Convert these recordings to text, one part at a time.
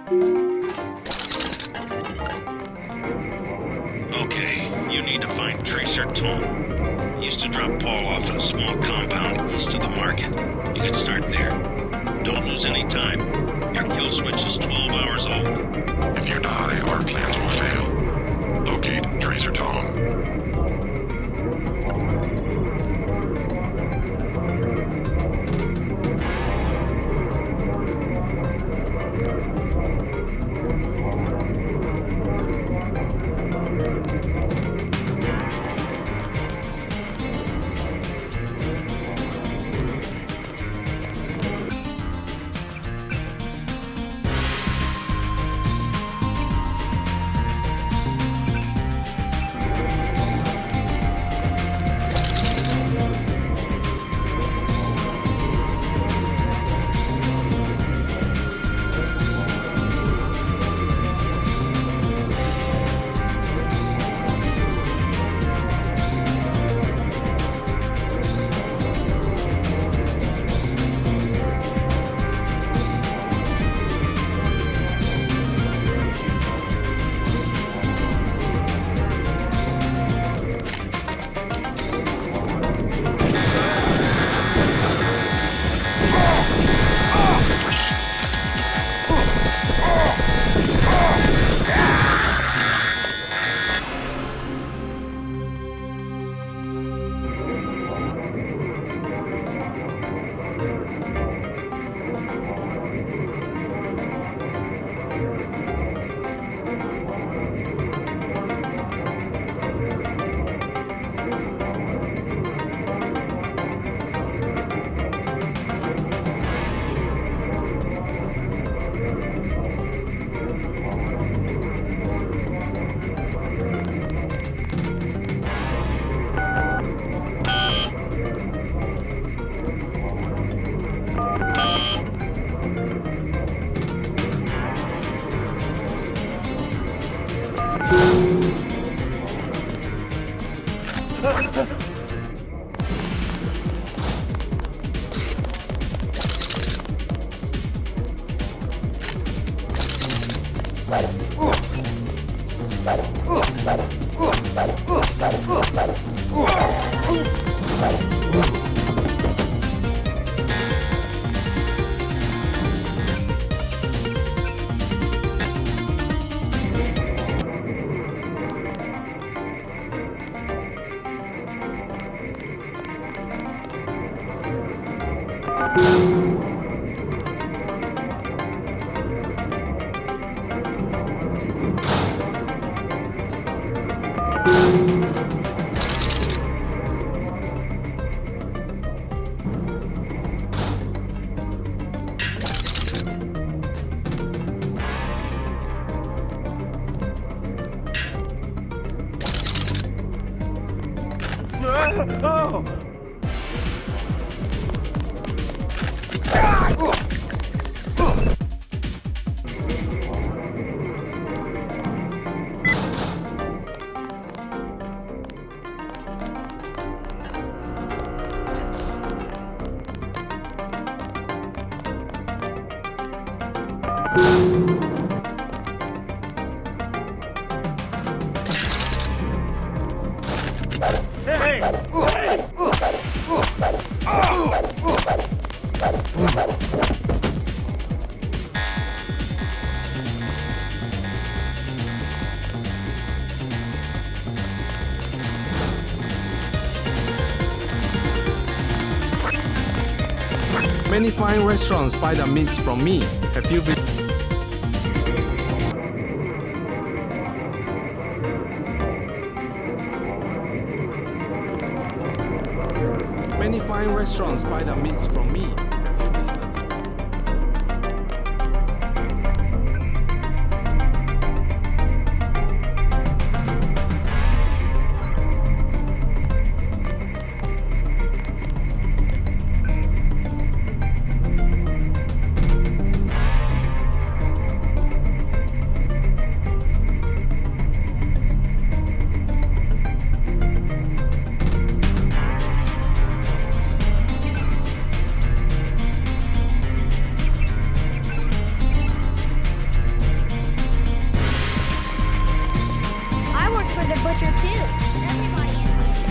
Okay, you need to find Tracer Tom. He used to drop Paul off at a small compound east of the market. You can start there. Don't lose any time. Your kill switch is 12 hours old. If you die, our plans will fail. Locate Tracer Tom. Many fine restaurants buy the meats from me. Have you been? Many fine restaurants buy the meats from me. Have you visited? a good butcher too. Everybody envies you.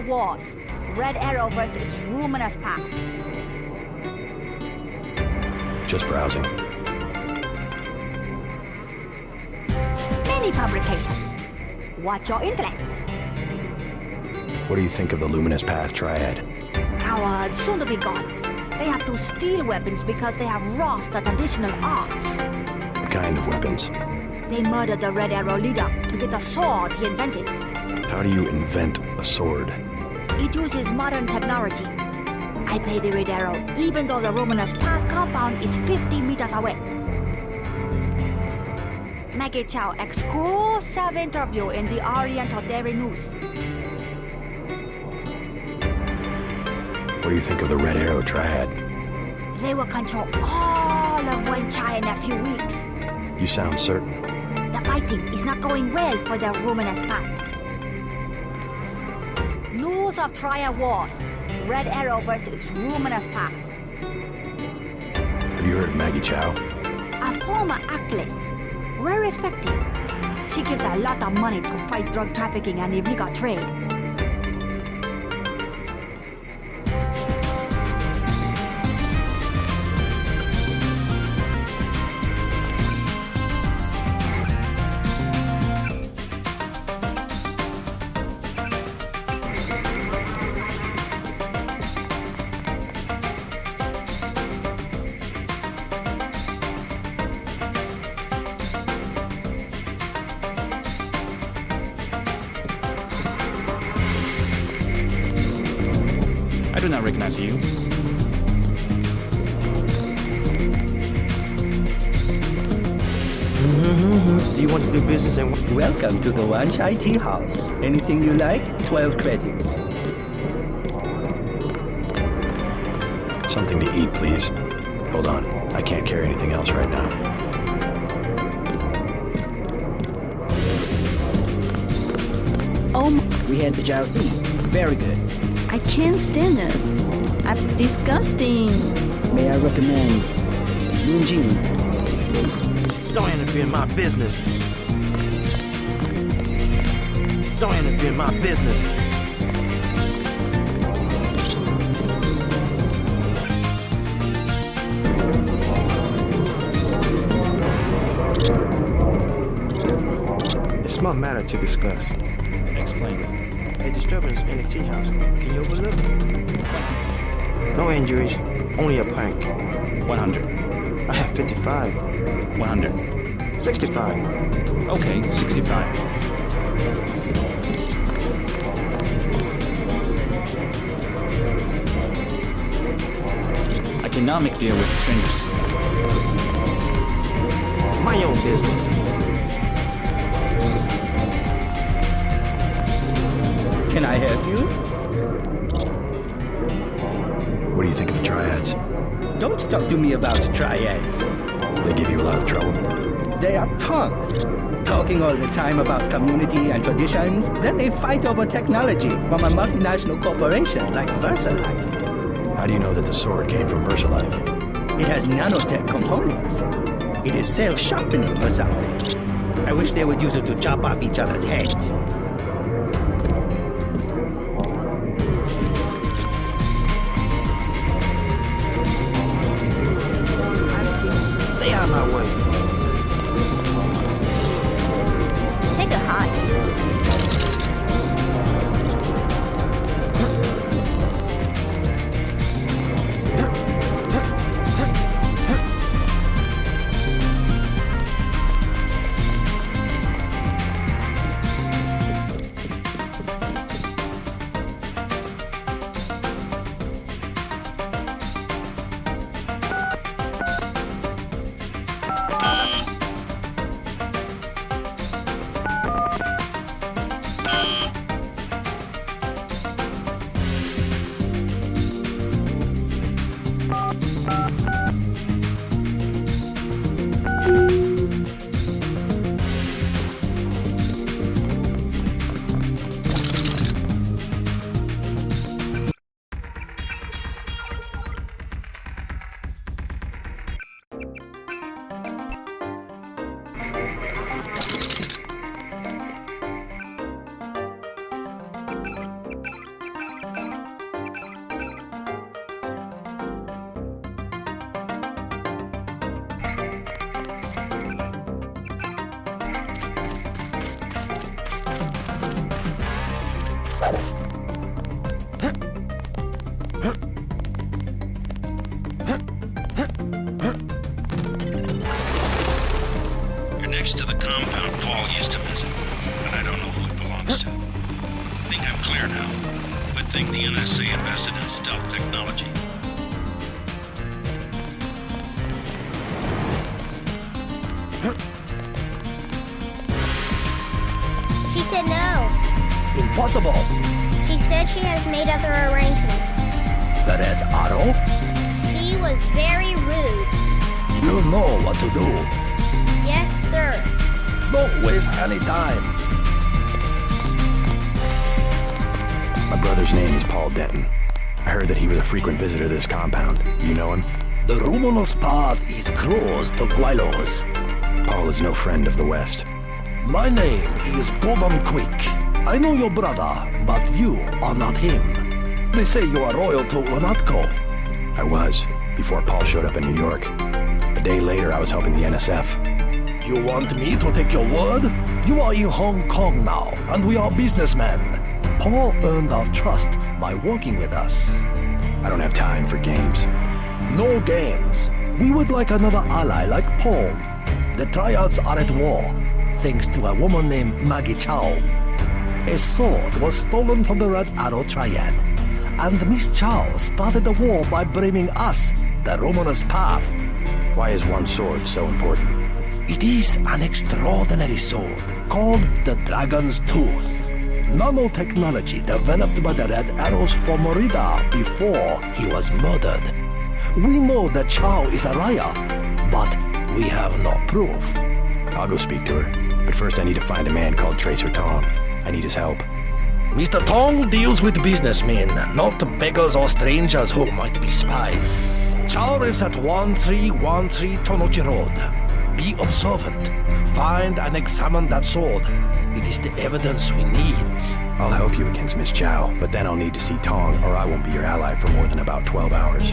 Wars. Red Arrow versus Luminous Path. Just browsing. Many publication. What's your interest? What do you think of the Luminous Path Triad? Cowards, soon to be gone. They have to steal weapons because they have lost the traditional arts. What kind of weapons? They murdered the Red Arrow leader to get the sword he invented. How do you invent a sword? It uses modern technology. I pay the Red Arrow even though the Luminous Path compound is 50 meters away. Maggie Chow exclusive interview in the Oriental Daily News. What do you think of the Red Arrow Triad? They will control all of Wenchai in a few weeks. You sound certain. The fighting is not going well for the Luminous Path. News of Triad Wars. Red Arrow versus Luminous Path. Have you heard of Maggie Chow? A former actress. Well respected. She gives a lot of money to fight drug trafficking and illegal trade. I do not recognize you. Do you want to do business and welcome to the Wanchai Tea House. Anything you like, 12 credits. Something to eat, please. Hold on. I can't carry anything else right now. We had the Jiaozi. Very good. I can't stand it. I'm disgusting. May I recommend Yunjin? Don't interfere in my business. Don't interfere in my business. It's my matter to discuss. Explain. A disturbance in the tea house. Can you overlook? No injuries, only a prank. 100. I have 55. 100. 65. Okay, 65. I cannot make deal with strangers. My own business. Can I help you? What do you think of the triads? Don't talk to me about triads. They give you a lot of trouble? They are punks. Talking all the time about community and traditions, then they fight over technology from a multinational corporation like VersaLife. How do you know that the sword came from VersaLife? It has nanotech components. It is self-sharpening or something. I wish they would use it to chop off each other's heads. Stay out of my way. Take a hike. You're next to the compound Paul used to visit, but I don't know who it belongs to. I think I'm clear now. Good thing the NSA invested in stealth technology. She said no. Impossible. She said she has made other arrangements. The Red Arrow? She was very rude. You know what to do. Yes, sir. Don't waste any time. My brother's name is Paul Denton. I heard that he was a frequent visitor to this compound. You know him? The Romanos path is closed to Guilos. Paul is no friend of the West. My name is Gordon Quick. I know your brother, but you are not him. They say you are loyal to Unatco. I was, before Paul showed up in New York. A day later, I was helping the NSF. You want me to take your word? You are in Hong Kong now, and we are businessmen. Paul earned our trust by working with us. I don't have time for games. No games. We would like another ally like Paul. The triads are at war, thanks to a woman named Maggie Chow. A sword was stolen from the Red Arrow Triad, and Miss Chow started the war by blaming us, the Romanus Path. Why is one sword so important? It is an extraordinary sword called the Dragon's Tooth. Nanotechnology developed by the Red Arrows for Morida before he was murdered. We know that Chow is a liar, but we have no proof. I'll go speak to her, but first I need to find a man called Tracer Tong. I need his help. Mr. Tong deals with businessmen, not beggars or strangers who might be spies. Chow lives at 1313 Tonochi Road. Be observant. Find and examine that sword. It is the evidence we need. I'll help you against Miss Chow, but then I'll need to see Tong, or I won't be your ally for more than about 12 hours.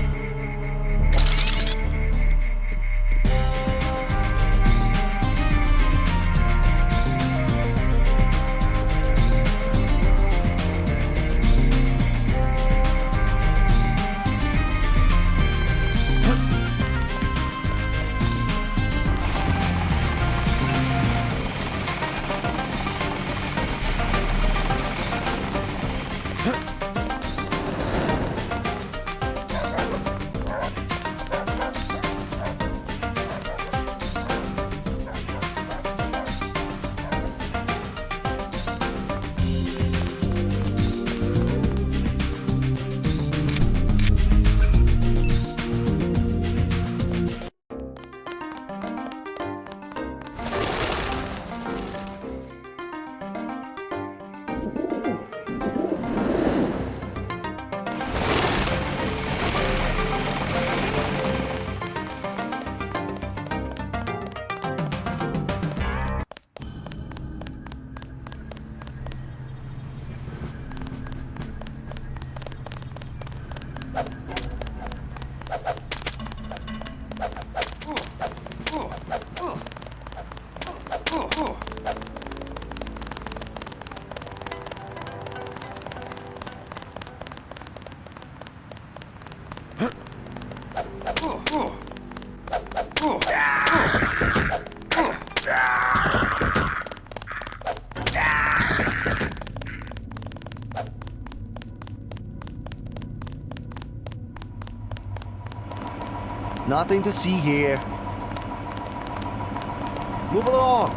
Nothing to see here. Move along.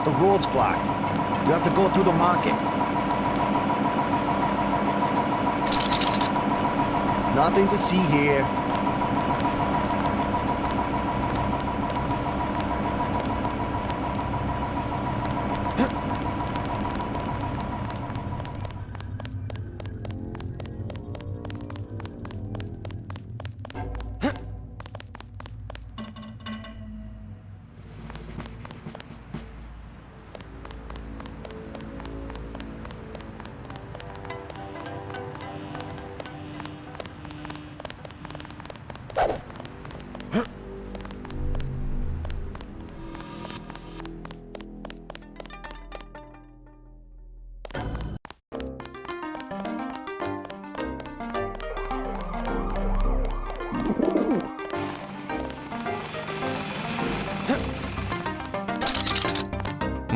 The road's blocked. You have to go through the market. Nothing to see here.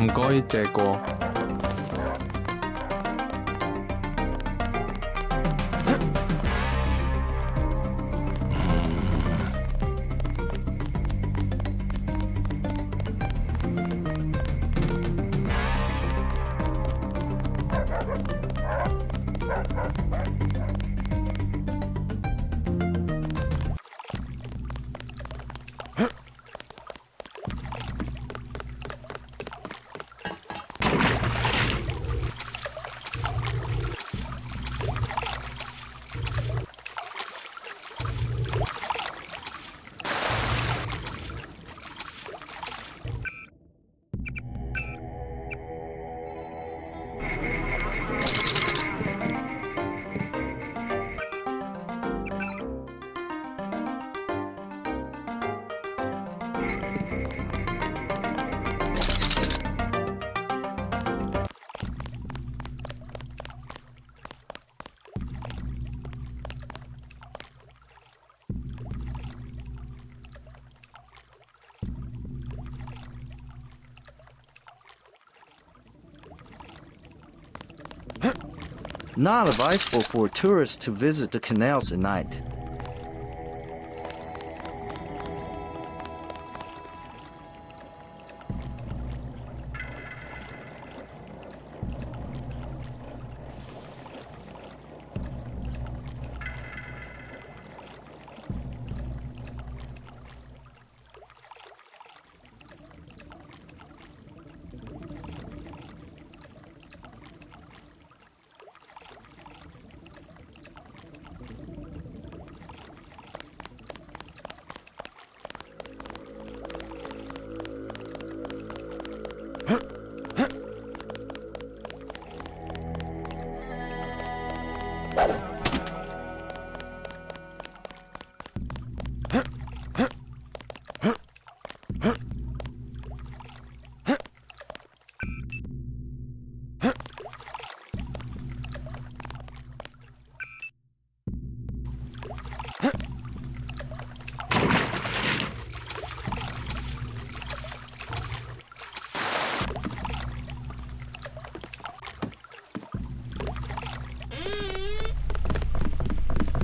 唔該借過。Not advisable for tourists to visit the canals at night.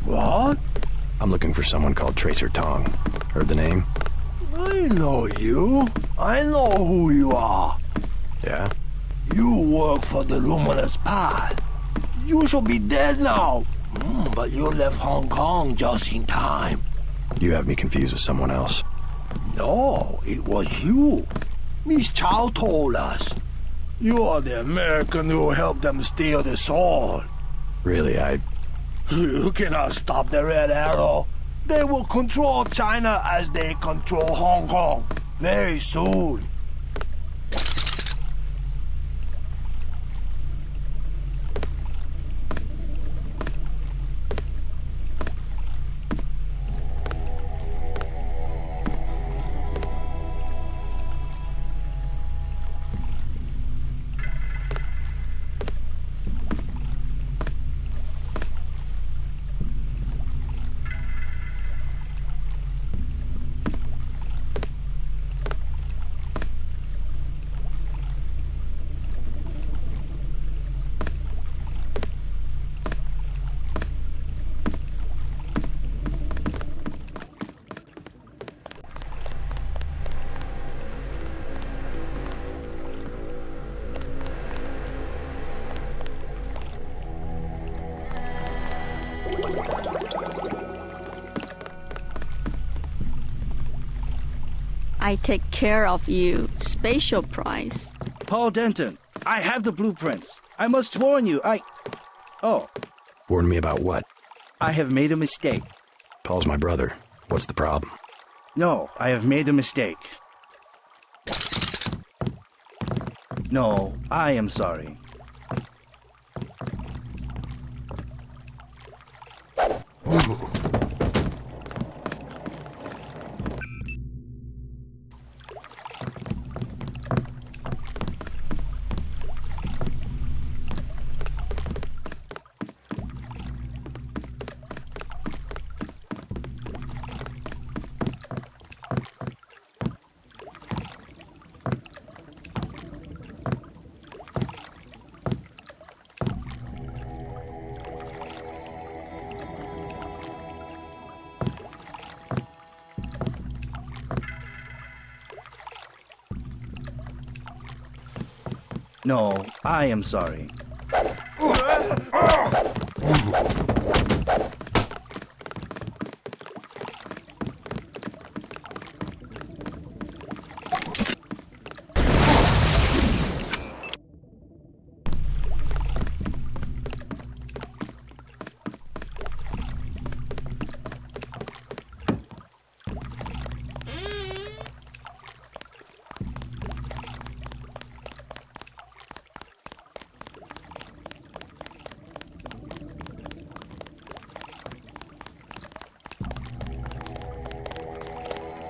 What? I'm looking for someone called Tracer Tong. Heard the name? I know you. I know who you are. Yeah? You work for the Luminous Path. You should be dead now. But you left Hong Kong just in time. You have me confused with someone else. No, it was you. Miss Chow told us. You are the American who helped them steal the sword. Really, You cannot stop the Red Arrow. They will control China as they control Hong Kong very soon. I take care of you. Special price. Paul Denton, I have the blueprints. I must warn you, Oh, Warn me about what? I have made a mistake. Paul's my brother. What's the problem? No, I have made a mistake. No, I am sorry. No, I am sorry.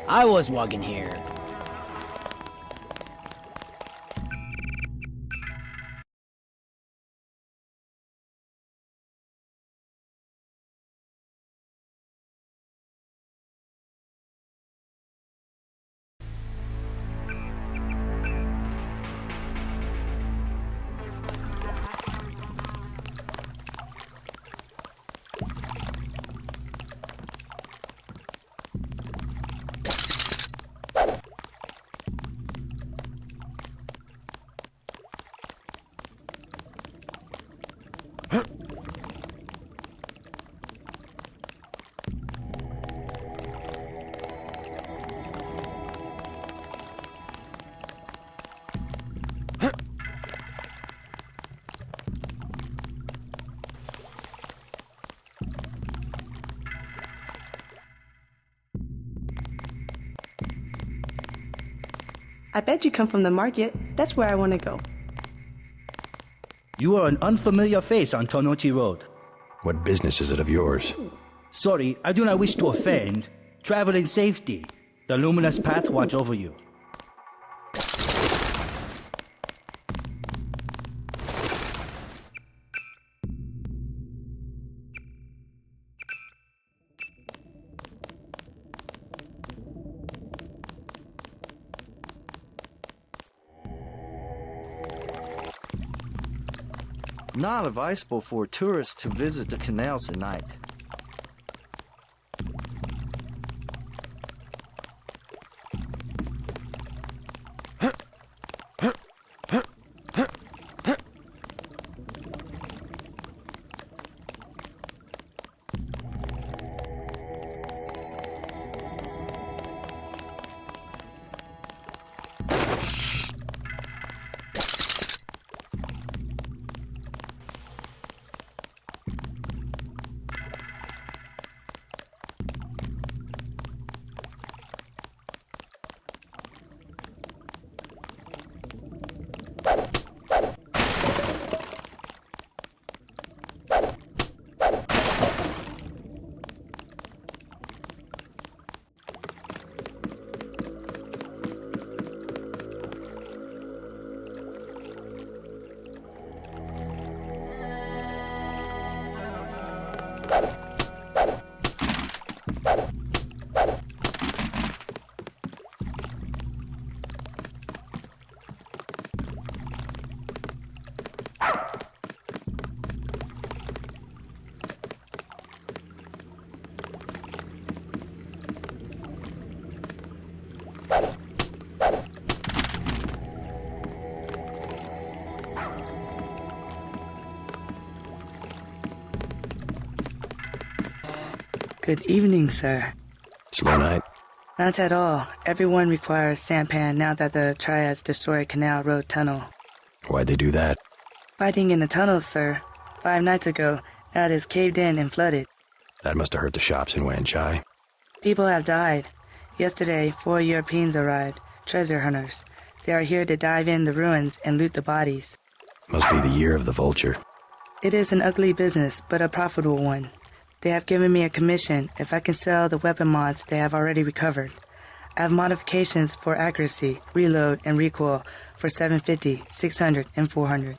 I was walking here. I bet you come from the market. That's where I want to go. You are an unfamiliar face on Tonochi Road. What business is it of yours? Sorry, I do not wish to offend. Travel in safety. The luminous path watch over you. Not advisable for tourists to visit the canals at night. Good evening, sir. Slow night? Not at all. Everyone requires sampan now that the Triads destroyed Canal Road Tunnel. Why'd they do that? Fighting in the tunnels, sir. 5 nights ago, now it is caved in and flooded. That must have hurt the shops in Wan Chai. People have died. Yesterday, 4 Europeans arrived, treasure hunters. They are here to dive in the ruins and loot the bodies. Must be the year of the vulture. It is an ugly business, but a profitable one. They have given me a commission if I can sell the weapon mods they have already recovered. I have modifications for accuracy, reload, and recoil for 750, 600, and 400.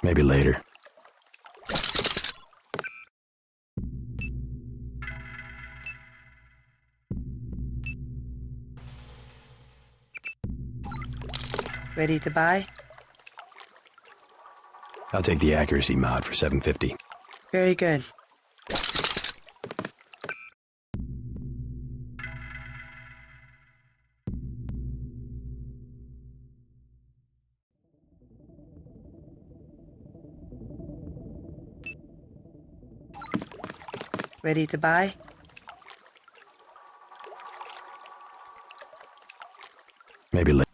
Maybe later. Ready to buy? I'll take the accuracy mod for 750. Very good. Ready to buy? Maybe later.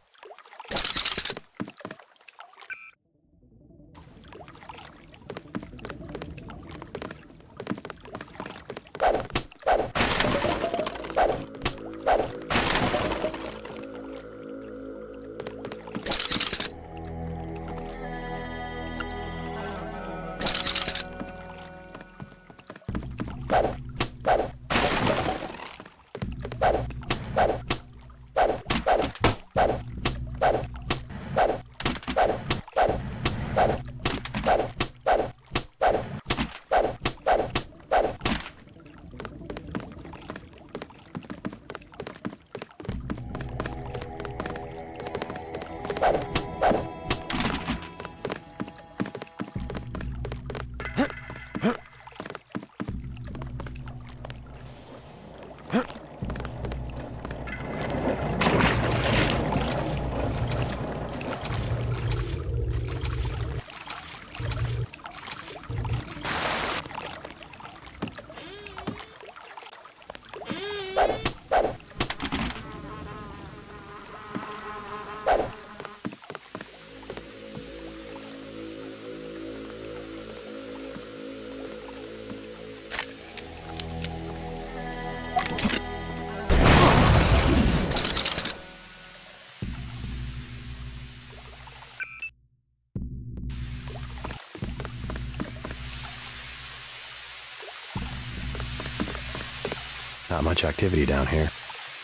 Not much activity down here.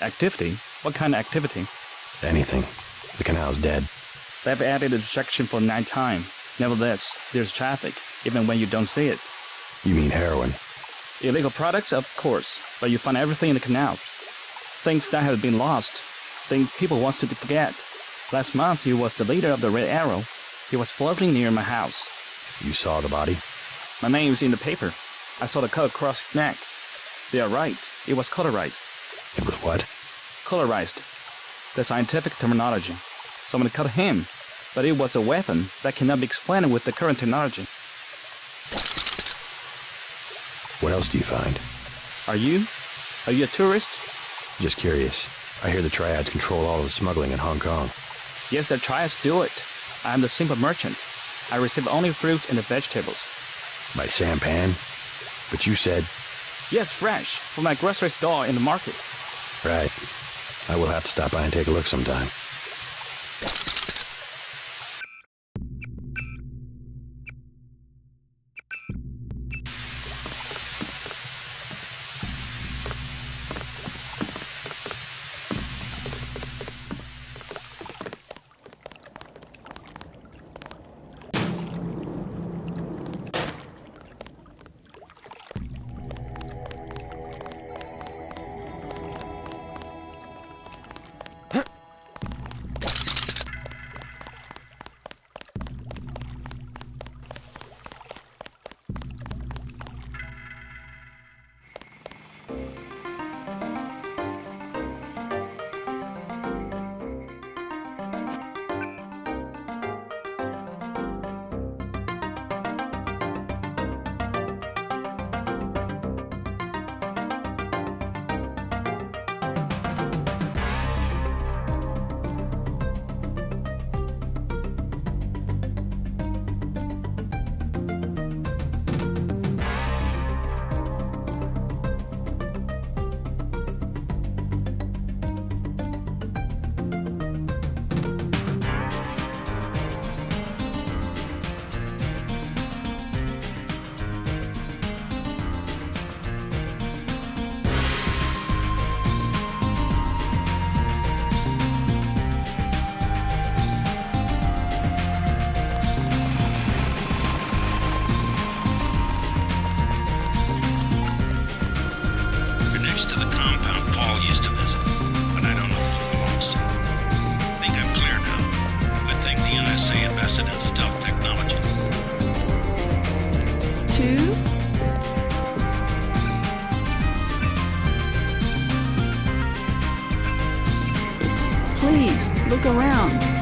Activity? What kind of activity? Anything. The canal's dead. They've added a section for nighttime. Nevertheless, there's traffic, even when you don't see it. You mean heroin? Illegal products, of course, but you find everything in the canal. Things that have been lost. Things people want to forget. Last month, he was the leader of the Red Arrow. He was floating near my house. You saw the body? My name's in the paper. I saw the cut across his neck. They are right. It was colorized. It was what? Colorized. The scientific terminology. Someone cut him, but it was a weapon that cannot be explained with the current technology. What else do you find? Are you a tourist? Just curious. I hear the Triads control all of the smuggling in Hong Kong. Yes, the Triads do it. I am the simple merchant. I receive only fruits and the vegetables. By sampan? But you said... Yes, fresh, from my grocery store in the market. Right. I will have to stop by and take a look sometime. USA invested in stealth technology. 2. Please, look around.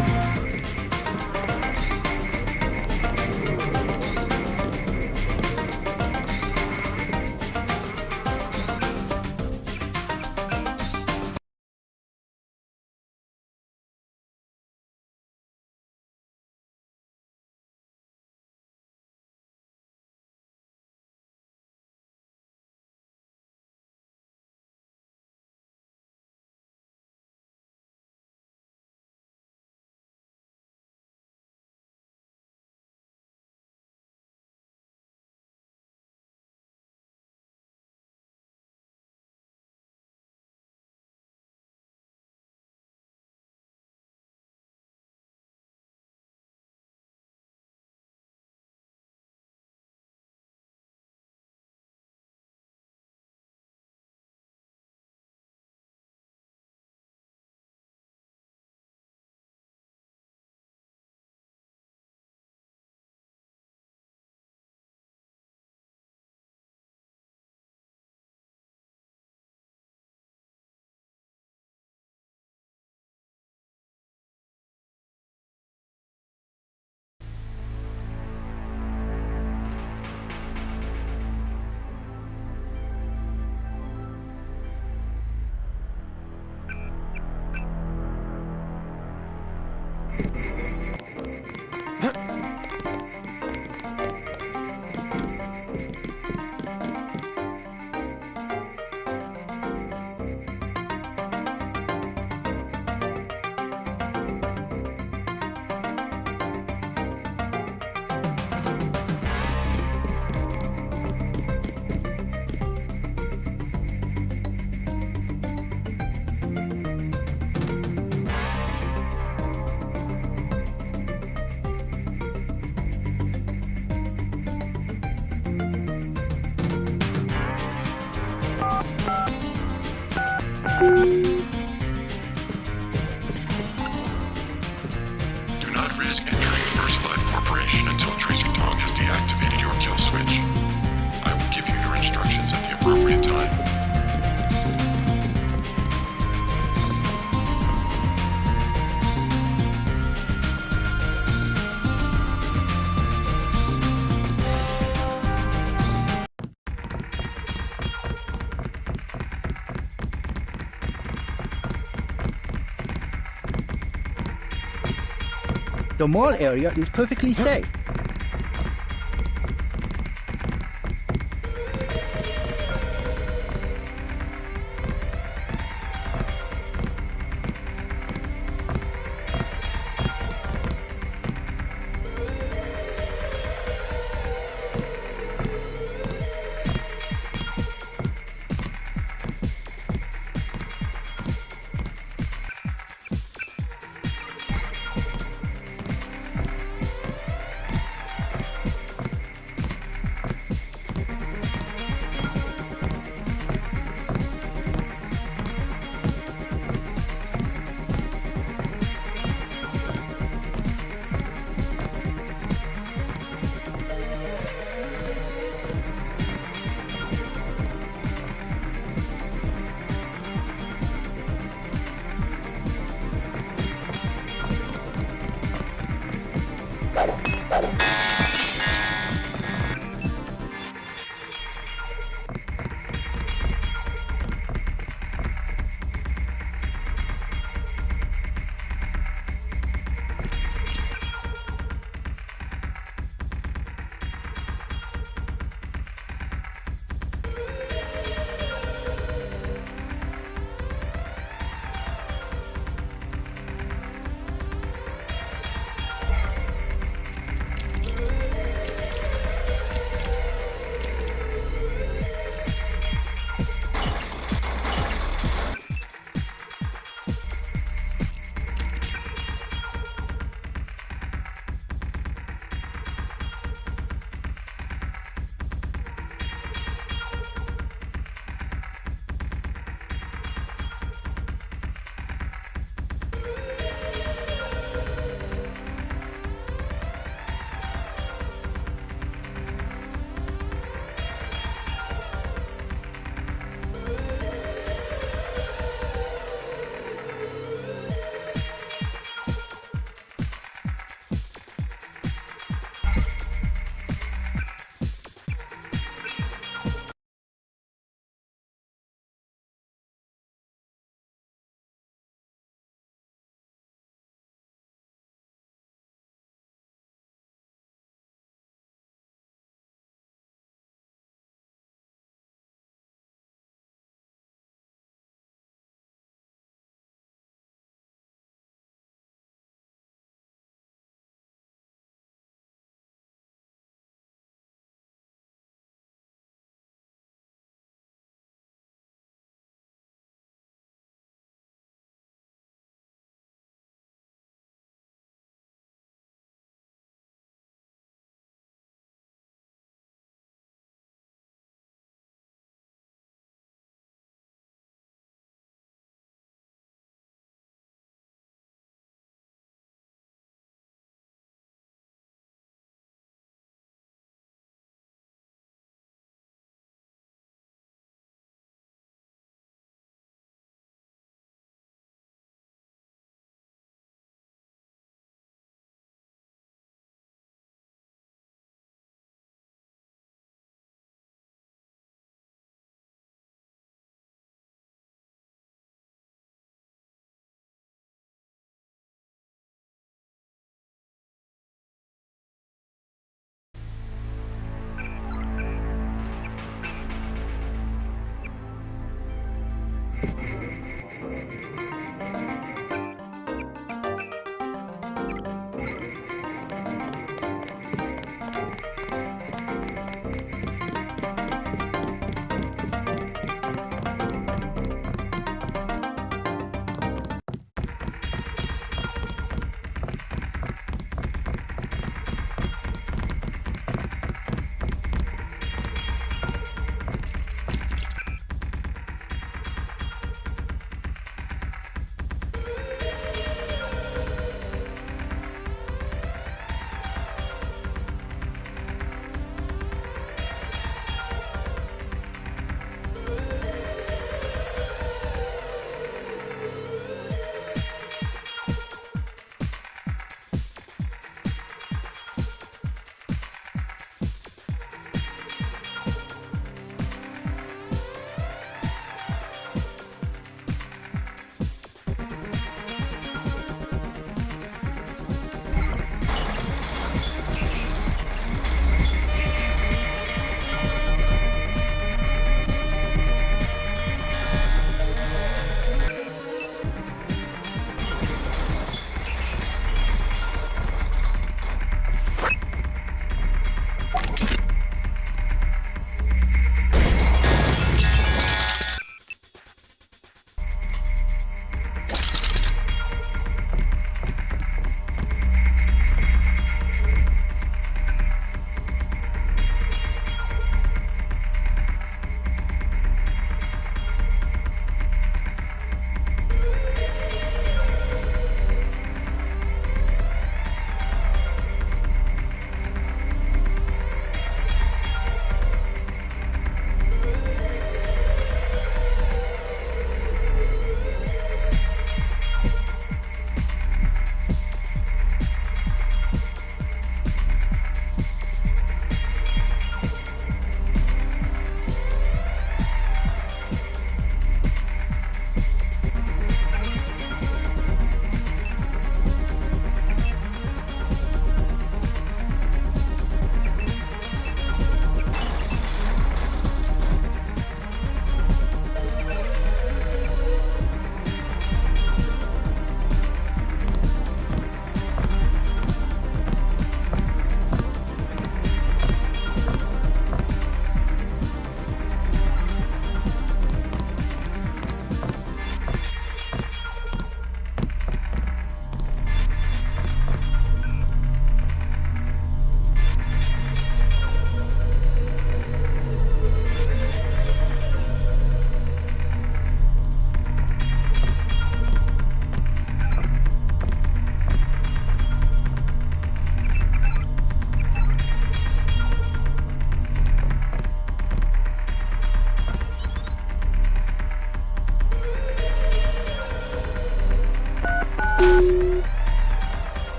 Do not risk entering First Life Corporation until Tracer Tong has deactivated your kill switch. I will give you your instructions at the appropriate time. The mall area is perfectly safe.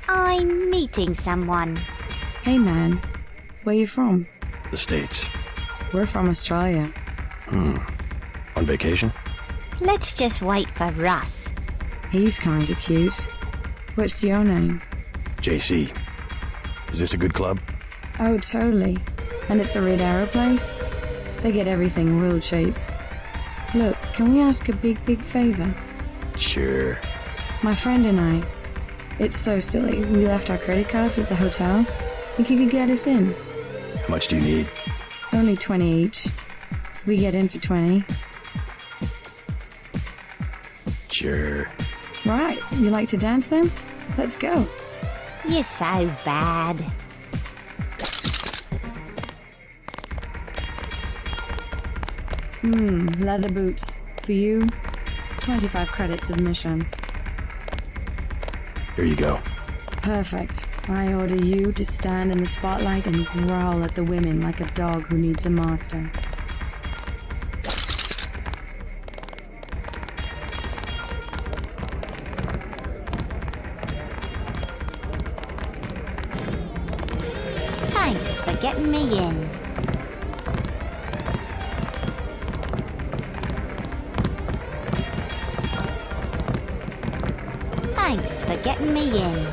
I'm meeting someone. Hey man, where you from? The States. We're from Australia. On vacation? Let's just wait for Russ. He's kinda cute. What's your name? JC. Is this a good club? Oh, totally. And it's a Red Arrow place? They get everything real cheap. Look, can we ask a big favor? Sure. My friend and I, it's so silly. We left our credit cards at the hotel. Think you could get us in? How much do you need? Only 20 each. We get in for 20. Sure. Right, you like to dance then? Let's go. You're so bad. Leather boots. for you. 25 credits admission. Here you go. Perfect. I order you to stand in the spotlight and growl at the women like a dog who needs a master. Thanks for getting me in. Thanks for getting me in.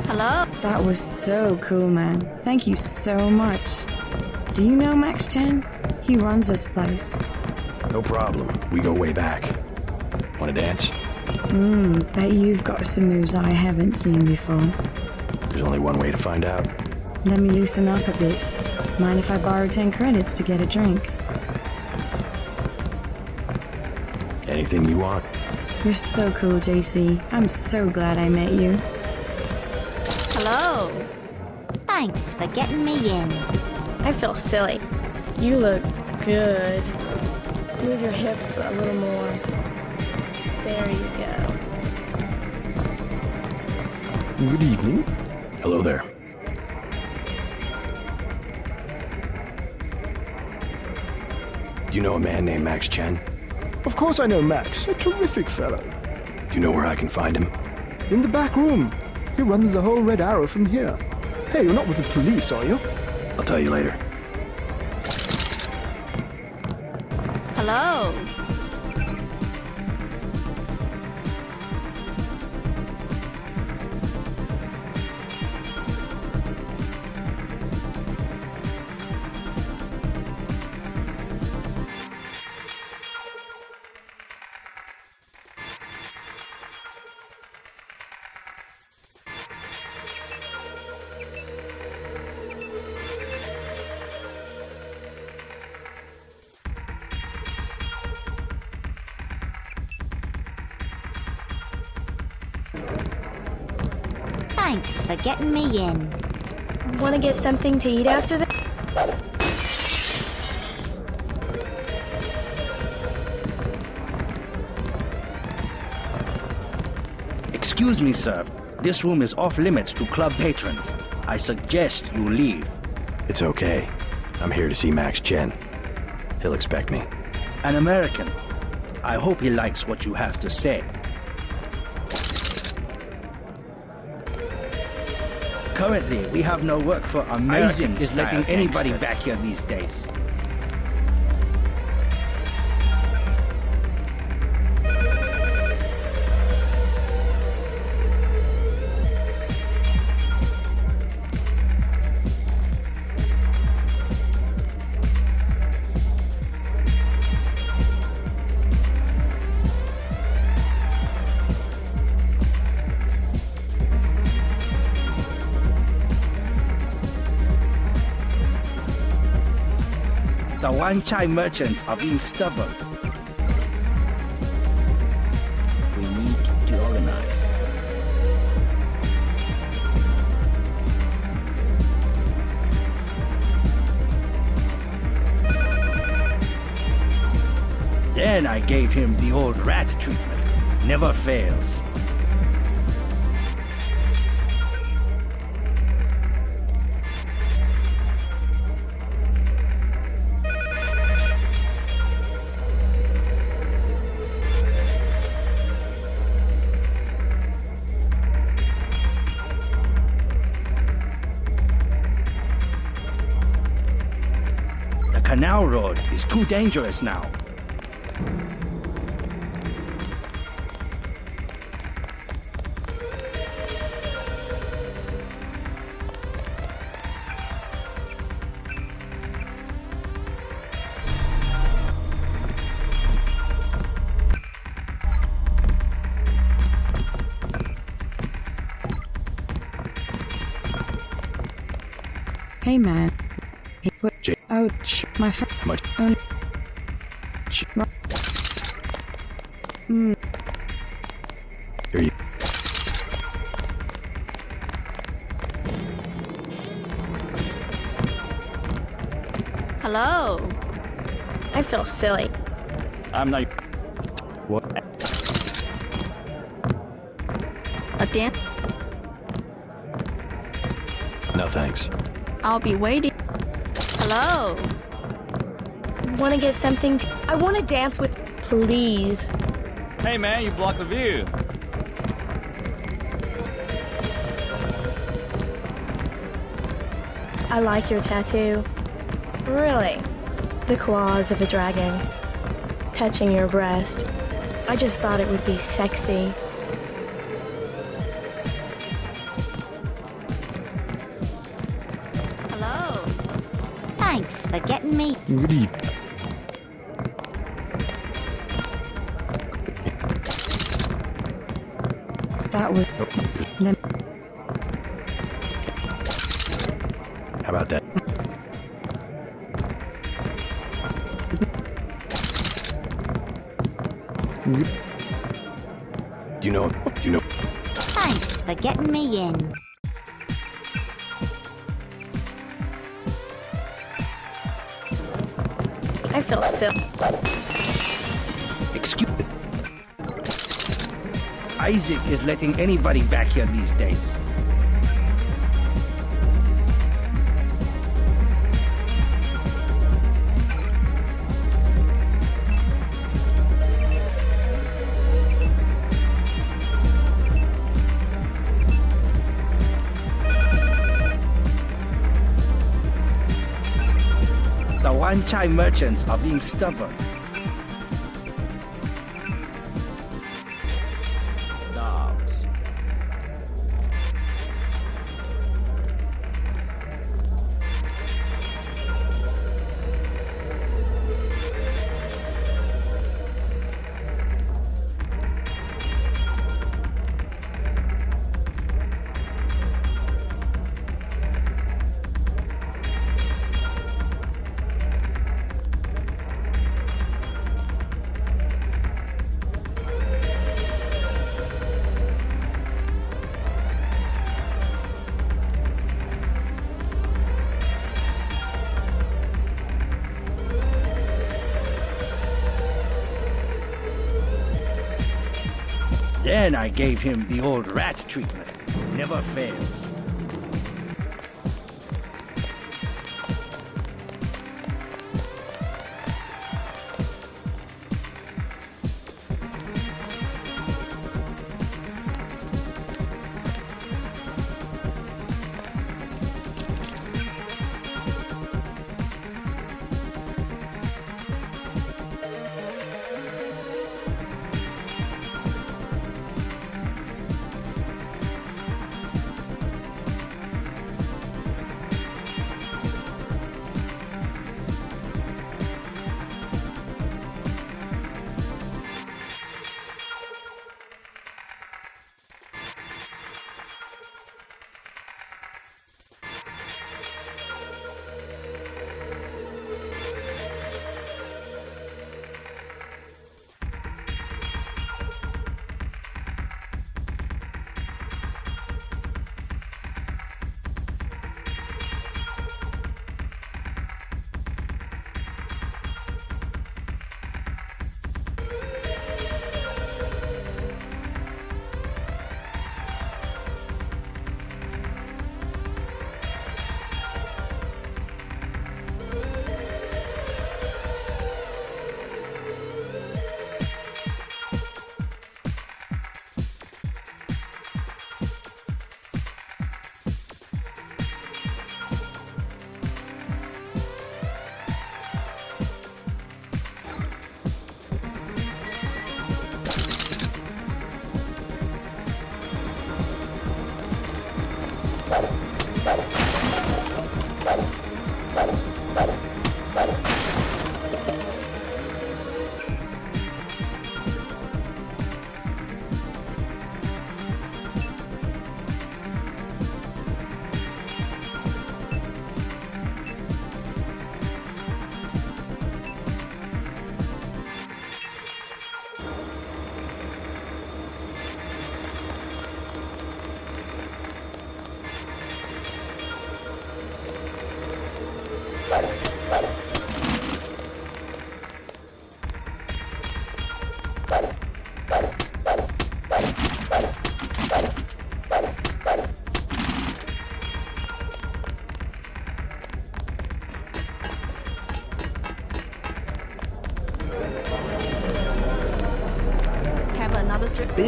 Hello? That was so cool, man. Thank you so much. Do you know Max Chen? He runs this place. No problem. We go way back. Want to dance? Bet you've got some moves I haven't seen before. There's only one way to find out. Let me loosen up a bit. Mind if I borrow 10 credits to get a drink? Anything you want. You're so cool, JC. I'm so glad I met you. Hello? Thanks for getting me in. I feel silly. You look good. Move your hips a little more. There you go. Good evening. Hello there. Do you know a man named Max Chen? Of course I know Max. A terrific fellow. Do you know where I can find him? In the back room. He runs the whole Red Arrow from here. Hey, you're not with the police, are you? I'll tell you later. Hello? Thanks for getting me in. Want to get something to eat after this? Excuse me, sir. This room is off limits to club patrons. I suggest you leave. It's okay. I'm here to see Max Chen. He'll expect me. An American. I hope he likes what you have to say. Currently, we have no work for Americans is letting anybody back here these days. The Wan-Chai merchants are being stubborn. We need to organize. Then I gave him the old rat treatment. Never fails. Canal Road is too dangerous now. Hey man. Jay. Ouch. My friend. How much? Only. Here you. Hello. I feel silly. I'm not. What? A dance? No thanks. I'll be waiting. Hello. Want to get something to... I want to dance with... Please. Hey man, you block the view. I like your tattoo. Really? The claws of a dragon. Touching your breast. I just thought it would be sexy. Hello. Thanks for getting me. Good evening. That was. How about that? Do you know? Thanks for getting me in. I feel silly. Excuse me. Isaac is letting anybody back here these days. The one-time merchants are being stubborn. Dogs. Then I gave him the old rat treatment. Never fails.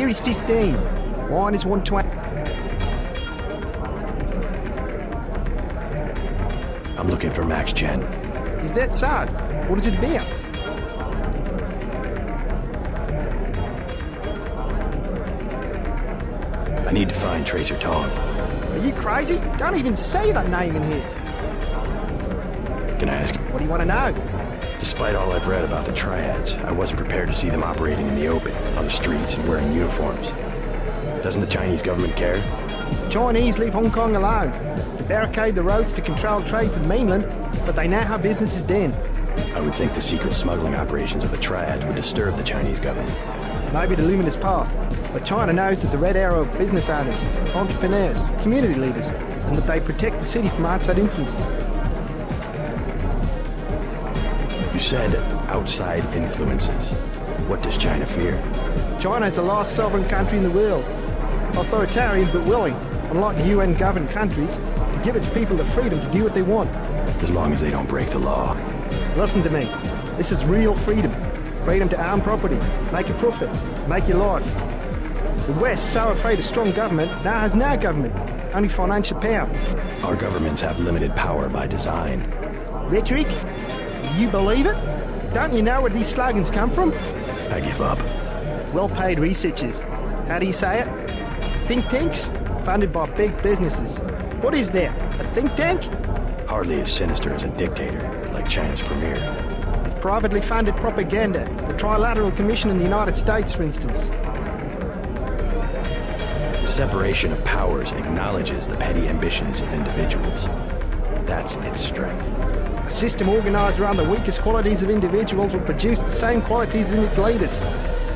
Beer is 15. Wine is 120. I'm looking for Max Chen. Is that so? What is it about? I need to find Tracer Tong. Are you crazy? Don't even say that name in here. Can I ask? What do you want to know? Despite all I've read about the triads, I wasn't prepared to see them operating in the open, on the streets, and wearing uniforms. Doesn't the Chinese government care? The Chinese leave Hong Kong alone. They barricade the roads to control trade to the mainland, but they know how business is done. I would think the secret smuggling operations of the triads would disturb the Chinese government. Maybe the luminous path, but China knows that the Red Arrow are business owners, entrepreneurs, community leaders, and that they protect the city from outside influences. You said outside influences. What does China fear? China is the last sovereign country in the world. Authoritarian but willing, unlike UN-governed countries, to give its people the freedom to do what they want. As long as they don't break the law. Listen to me. This is real freedom. Freedom to own property, make a profit, make your life. The West, so afraid of strong government, now has no government, only financial power. Our governments have limited power by design. Rhetoric? You believe it? Don't you know where these slogans come from? I give up. Well-paid researchers. How do you say it? Think tanks? Funded by big businesses. What is that? A think tank? Hardly as sinister as a dictator, like China's premier. Privately funded propaganda. The Trilateral Commission in the United States, for instance. The separation of powers acknowledges the petty ambitions of individuals. That's its strength. A system organized around the weakest qualities of individuals will produce the same qualities in its leaders.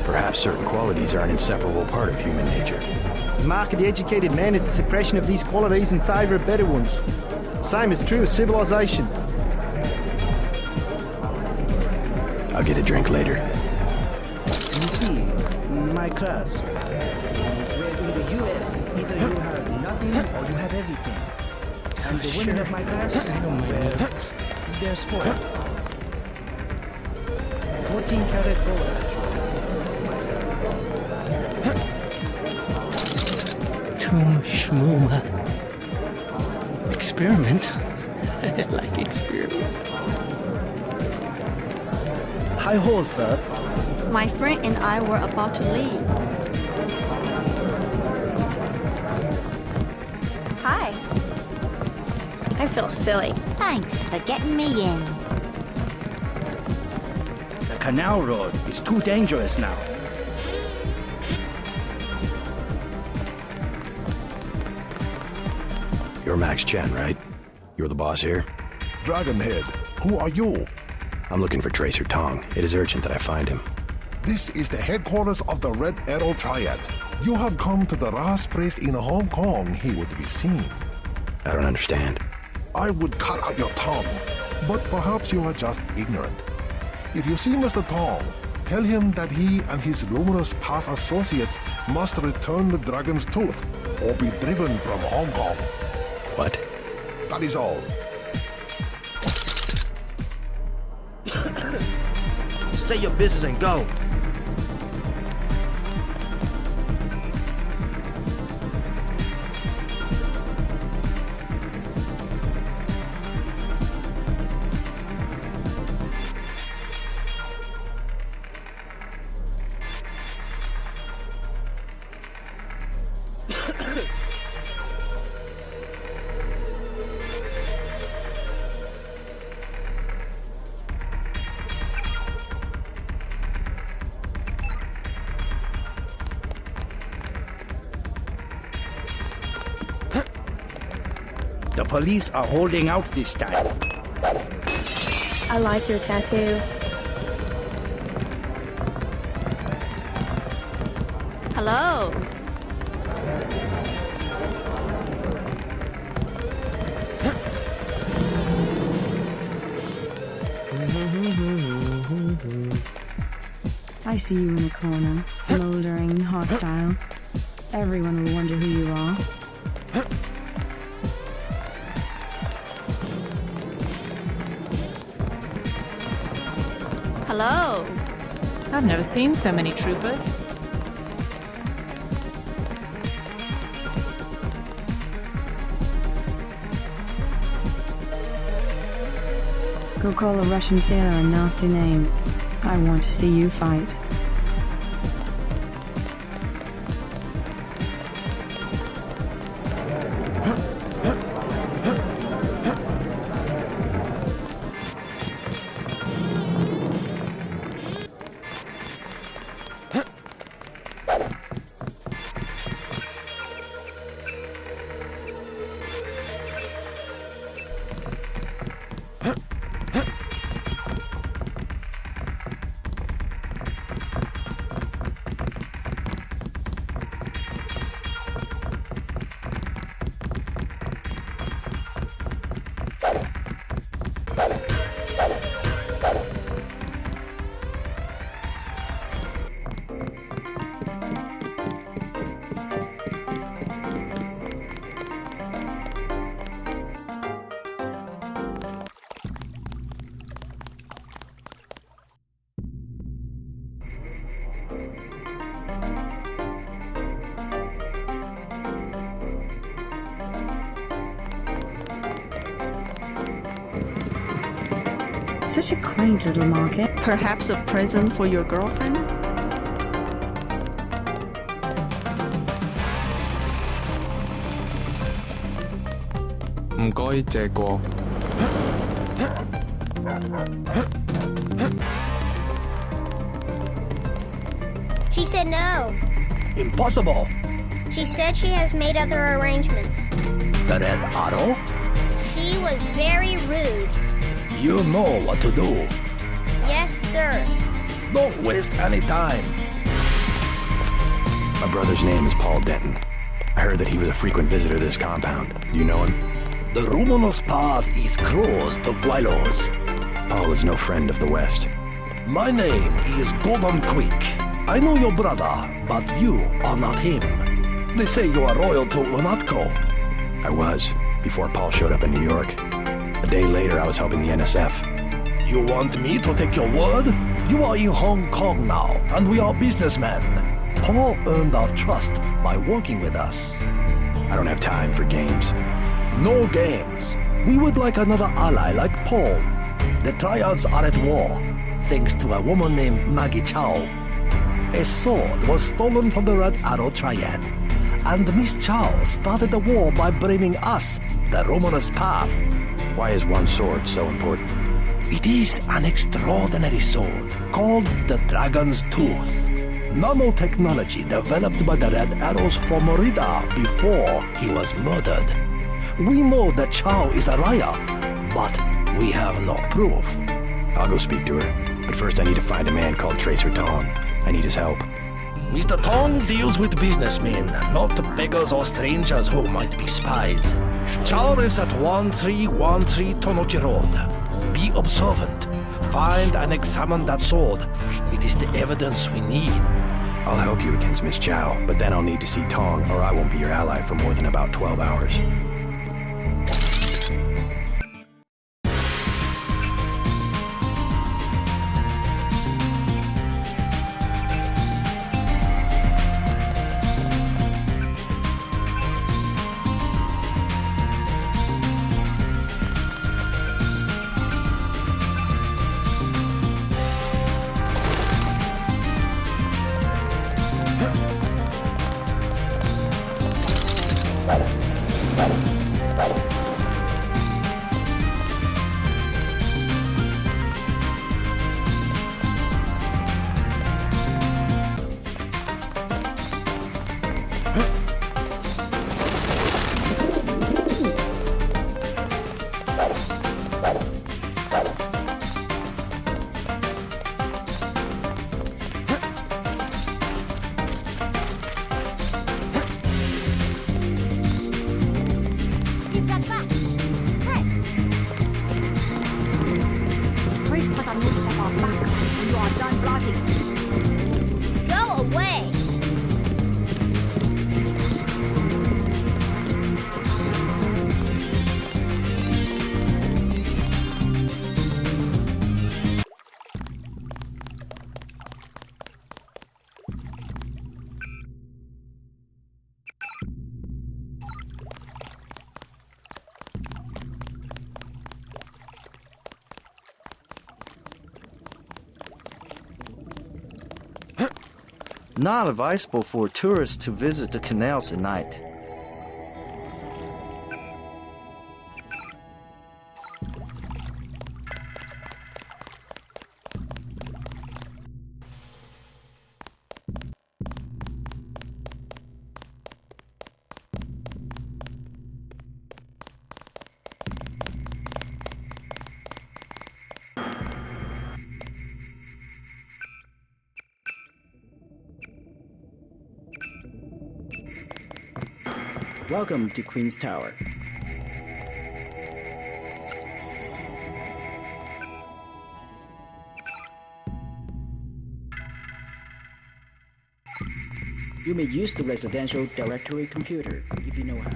Perhaps certain qualities are an inseparable part of human nature. The mark of the educated man is the suppression of these qualities in favor of better ones. The same is true of civilization. I'll get a drink later. You see, my class. Where in the US, either you have nothing or you have everything. And the women of my class, well, they're spoiled. 14-karat gold. Tomb Shmooma. Experiment? I like experiments. Hi ho, sir. My friend and I were about to leave. Hi. I feel silly. Thanks for getting me in. The canal road is too dangerous now. You're Max Chen, right? You're the boss here? Dragonhead, who are you? I'm looking for Tracer Tong. It is urgent that I find him. This is the headquarters of the Red Arrow Triad. You have come to the last place in Hong Kong he would be seen. I don't understand. I would cut out your tongue, but perhaps you are just ignorant. If you see Mr. Tong, tell him that he and his luminous path associates must return the dragon's tooth or be driven from Hong Kong. What? That is all. Say your business and go. The police are holding out this time. I like your tattoo. Hello. I see you in the corner, smoldering, hostile. Everyone will wonder who you are. Hello. I've never seen so many troopers. Go call a Russian sailor a nasty name. I want to see you fight. Such a quaint little market. Perhaps a present for your girlfriend? She said no. Impossible. She said she has made other arrangements. The Red Arrow? She was very rude. You know what to do. Yes, sir. Don't waste any time. My brother's name is Paul Denton. I heard that he was a frequent visitor to this compound. Do you know him? The ruminous path is closed to Guilos. Paul is no friend of the West. My name is Gordon Quick. I know your brother, but you are not him. They say you are loyal to Unatco. I was, before Paul showed up in New York. A day later, I was helping the NSF. You want me to take your word? You are in Hong Kong now, and we are businessmen. Paul earned our trust by working with us. I don't have time for games. No games. We would like another ally like Paul. The triads are at war, thanks to a woman named Maggie Chow. A sword was stolen from the Red Arrow Triad, and Miss Chow started the war by blaming us, the Romanus Path. Why is one sword so important? It is an extraordinary sword called the Dragon's Tooth. Nanotechnology developed by the Red Arrows for Merida before he was murdered. We know that Chow is a liar, but we have no proof. I'll go speak to her, but first I need to find a man called Tracer Tong. I need his help. Mr. Tong deals with businessmen, not beggars or strangers who might be spies. Chow lives at 1313 Tonochi Road. Be observant. Find and examine that sword. It is the evidence we need. I'll help you against Miss Chow, but then I'll need to see Tong, or I won't be your ally for more than about 12 hours. Not advisable for tourists to visit the canals at night. Welcome to Queen's Tower. You may use the residential directory computer if you know how.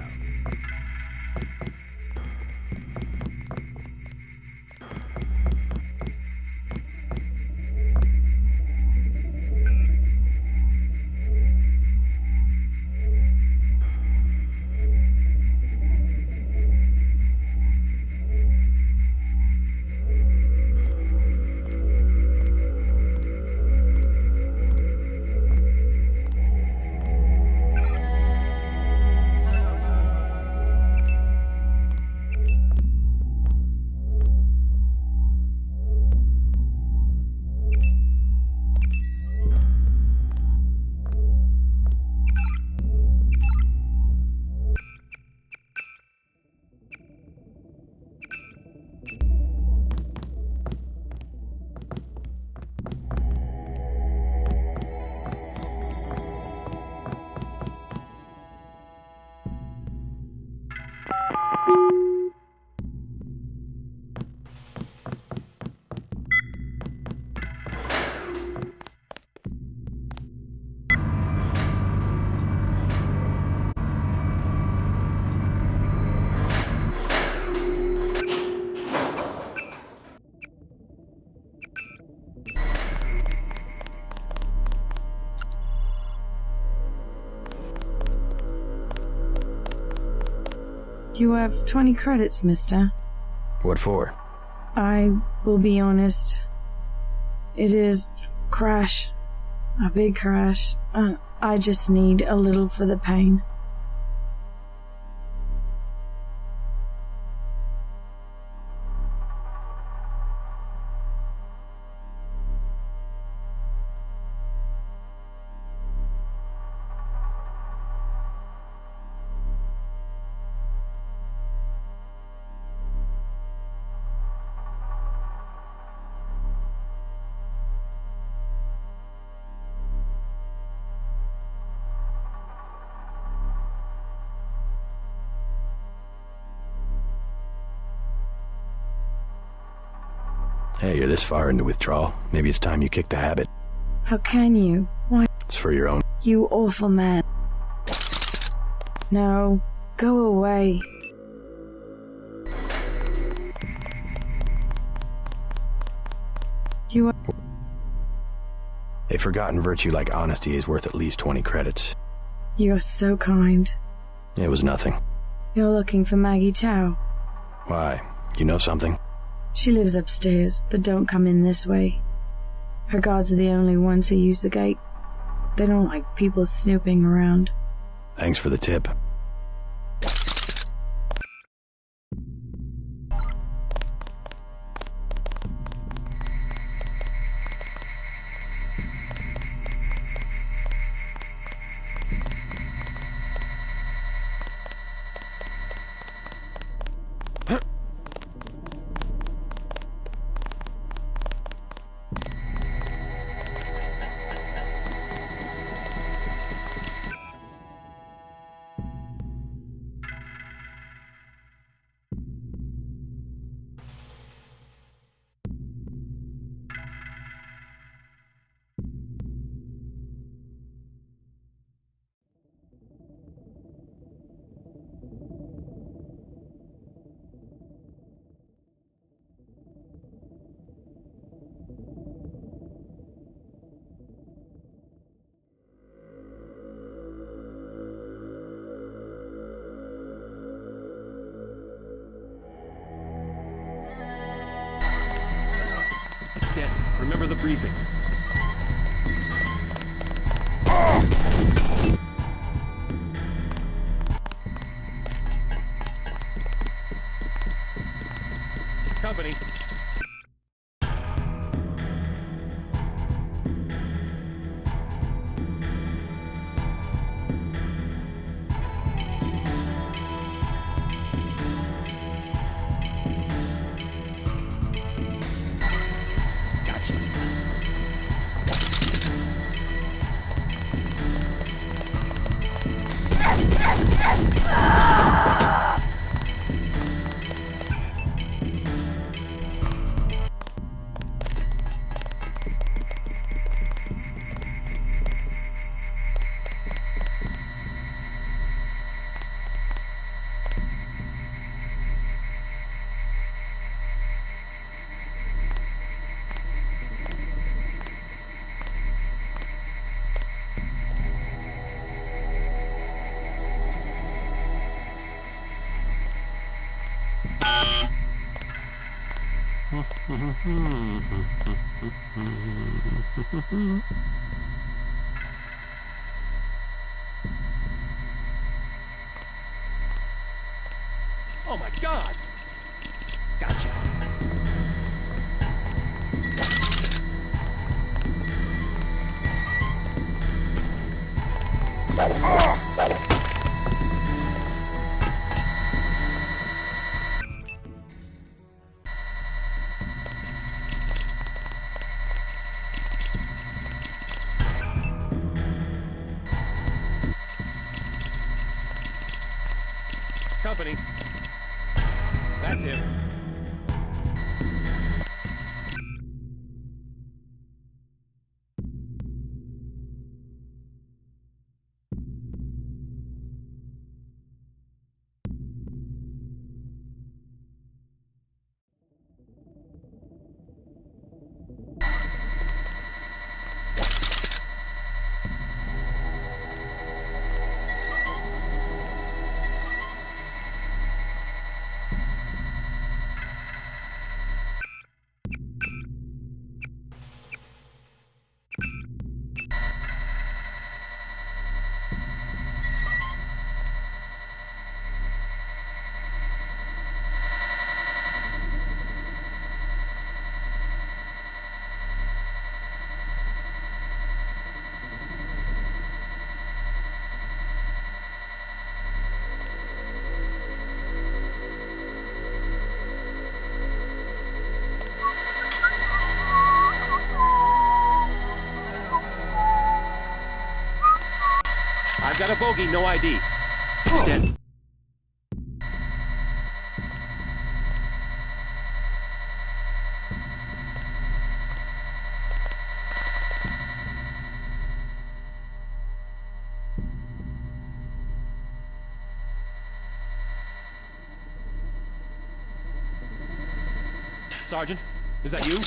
You have 20 credits, mister. What for? I will be honest. It is crash. A big crash. I just need a little for the pain. Hey, you're this far into withdrawal. Maybe it's time you kick the habit. How can you? Why? It's for your own. You awful man. No, go away. You are... A forgotten virtue like honesty is worth at least 20 credits. You're so kind. It was nothing. You're looking for Maggie Chow. Why? You know something? She lives upstairs, but don't come in this way. Her guards are the only ones who use the gate. They don't like people snooping around. Thanks for the tip. Remember the briefing. Company. Oh my God! Gotcha. Company. That's him. I've got a bogey, no ID. It's dead. Sergeant, is that you?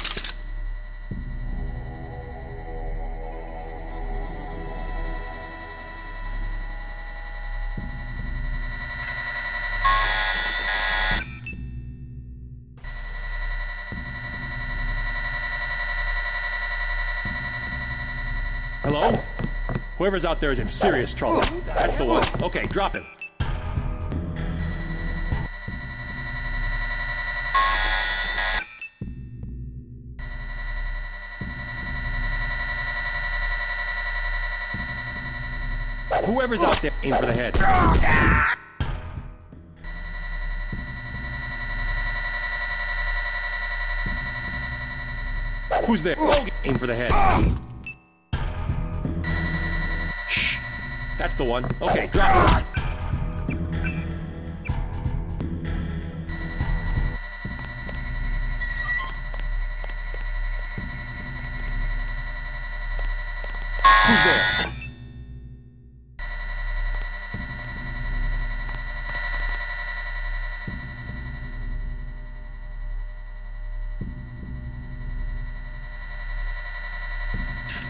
Hello? Whoever's out there is in serious trouble. That's the one. Okay, drop him. Whoever's out there, aim for the head. Who's there? Aim for the head. Shh. That's the one. Okay, drop it. Who's there?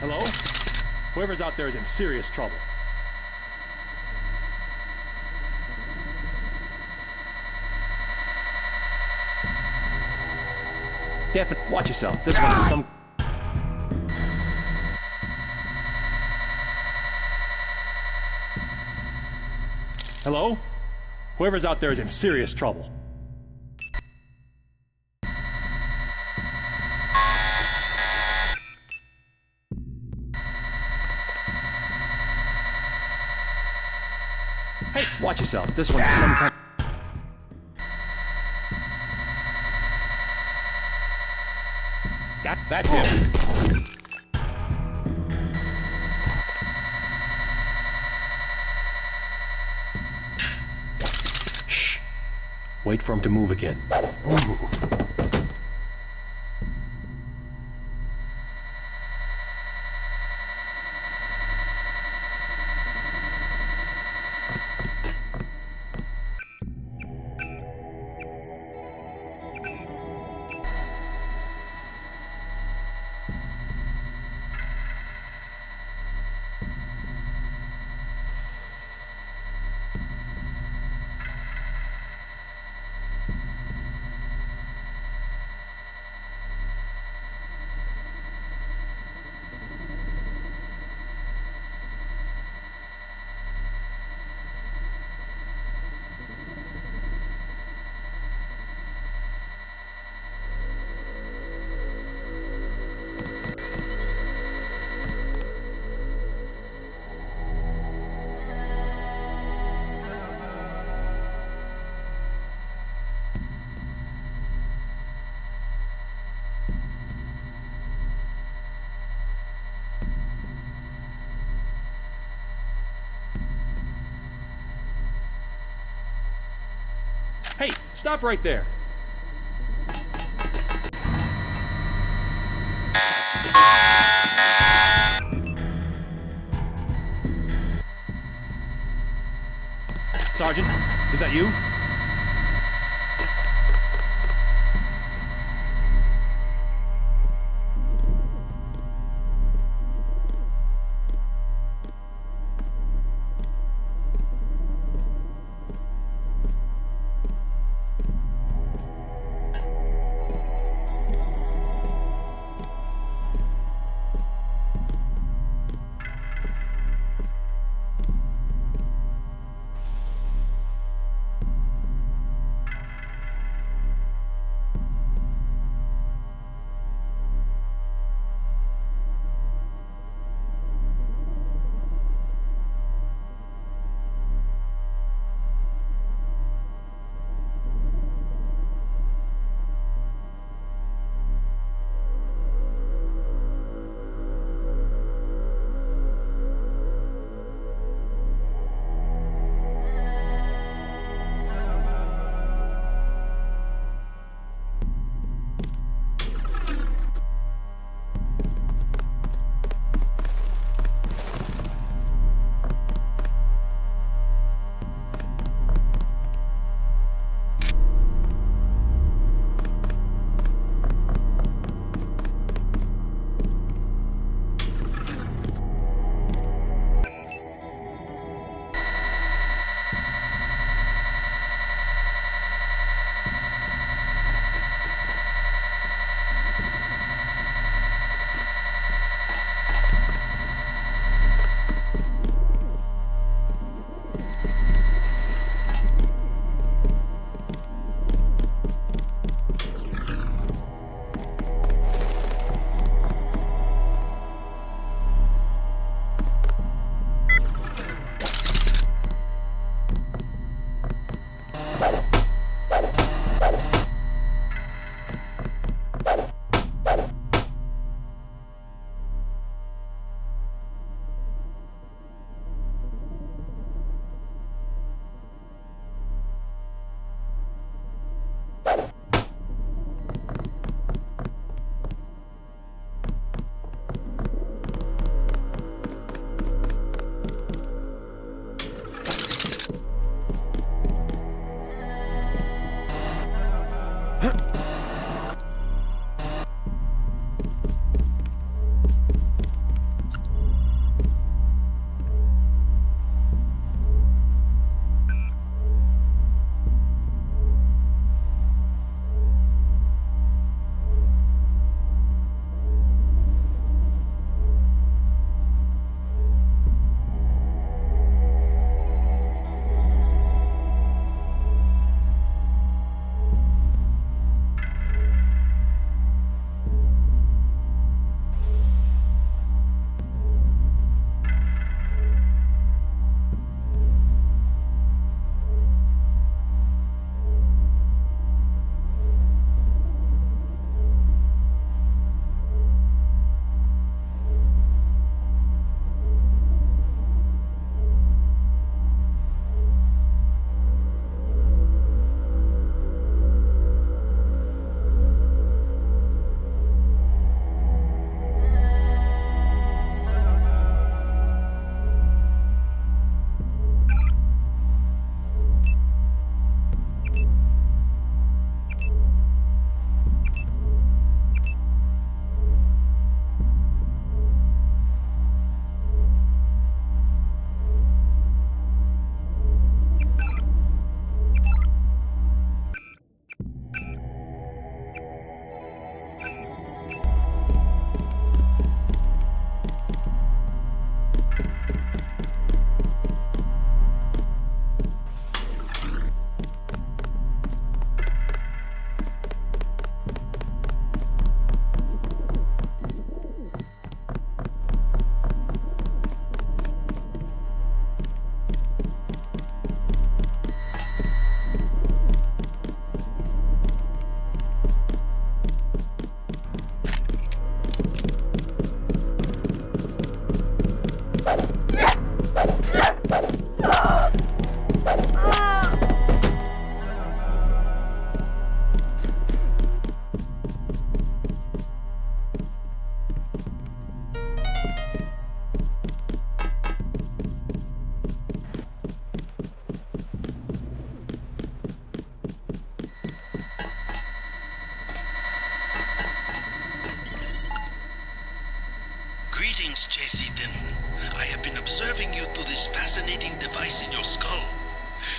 Hello? Whoever's out there is in serious trouble. Definitely. Watch yourself. This one's some... Hello? Whoever's out there is in serious trouble. Hey, watch yourself. This one's some kind. That's him. Shh. Wait for him to move again. Ooh. Hey, stop right there. Sergeant, is that you?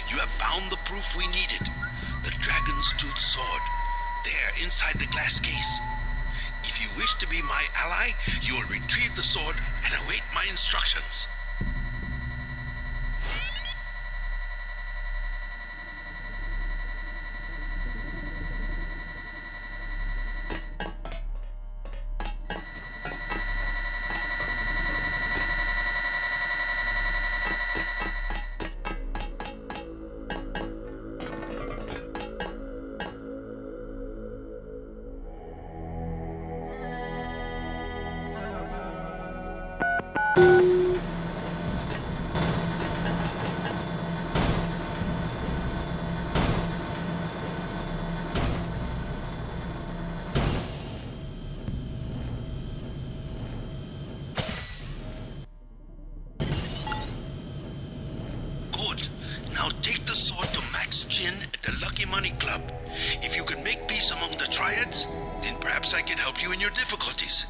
You have found the proof we needed. The dragon's tooth sword. There, inside the glass case. If you wish to be my ally, you will retrieve the sword and await my instructions. Money Club. If you can make peace among the triads, then perhaps I can help you in your difficulties.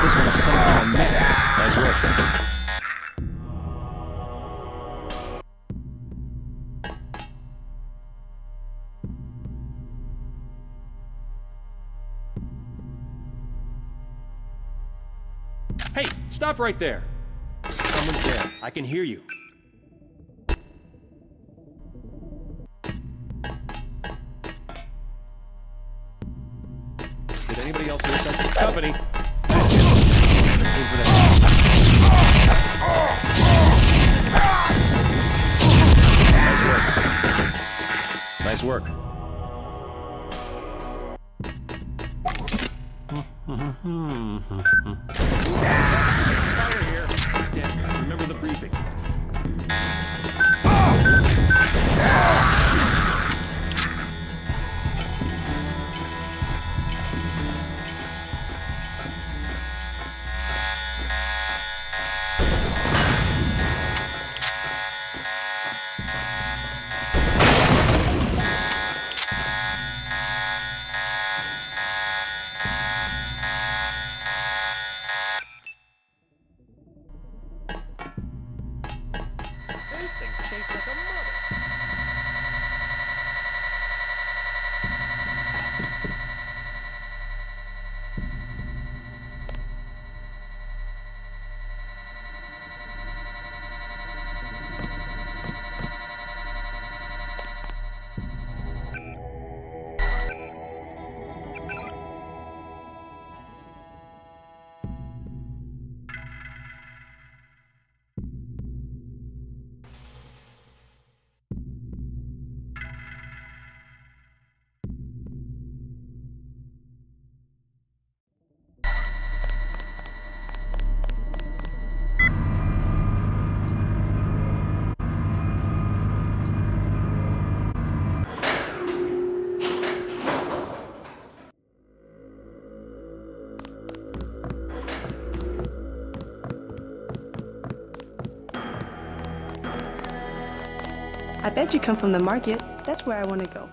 This one's somehow met. Nice work. Hey, stop right there. Someone's there. I can hear you. Did anybody else hear something? Company. Nice work. Fire here. It's dead. Remember the briefing. This thing's shaped like a mother. I bet you come from the market. That's where I want to go.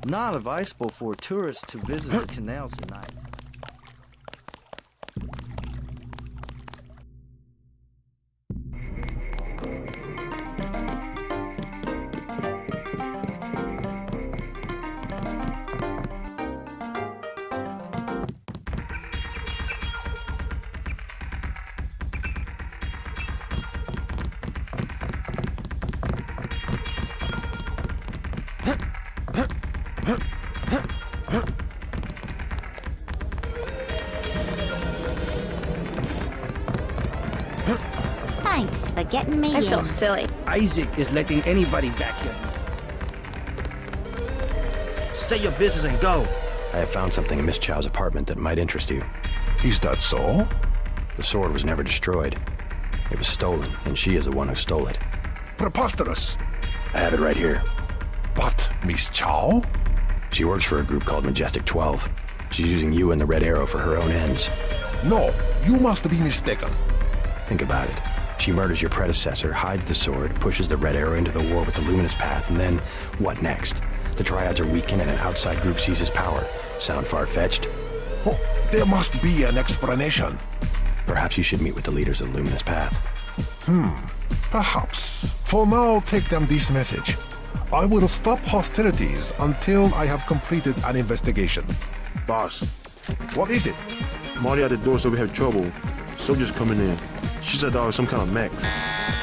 Not advisable for tourists to visit the canals at night. Thanks for getting me I in. feel silly. Isaac is letting anybody back here. Say your business and go. I have found something in Miss Chow's apartment that might interest you. Is that so? The sword was never destroyed. It was stolen, and she is the one who stole it. Preposterous. I have it right here. But Miss Chow? She works for a group called Majestic 12. She's using you and the Red Arrow for her own ends. No, you must be mistaken. Think about it. She murders your predecessor, hides the sword, pushes the Red Arrow into the war with the Luminous Path, and then, what next? The Triads are weakened and an outside group seizes power. Sound far-fetched? Oh, there must be an explanation. Perhaps you should meet with the leaders of the Luminous Path. Perhaps. For now, take them this message. I will stop hostilities until I have completed an investigation. Boss, What is it? Marty at the door said we have trouble. Soldiers coming in. She said there was some kind of mechs.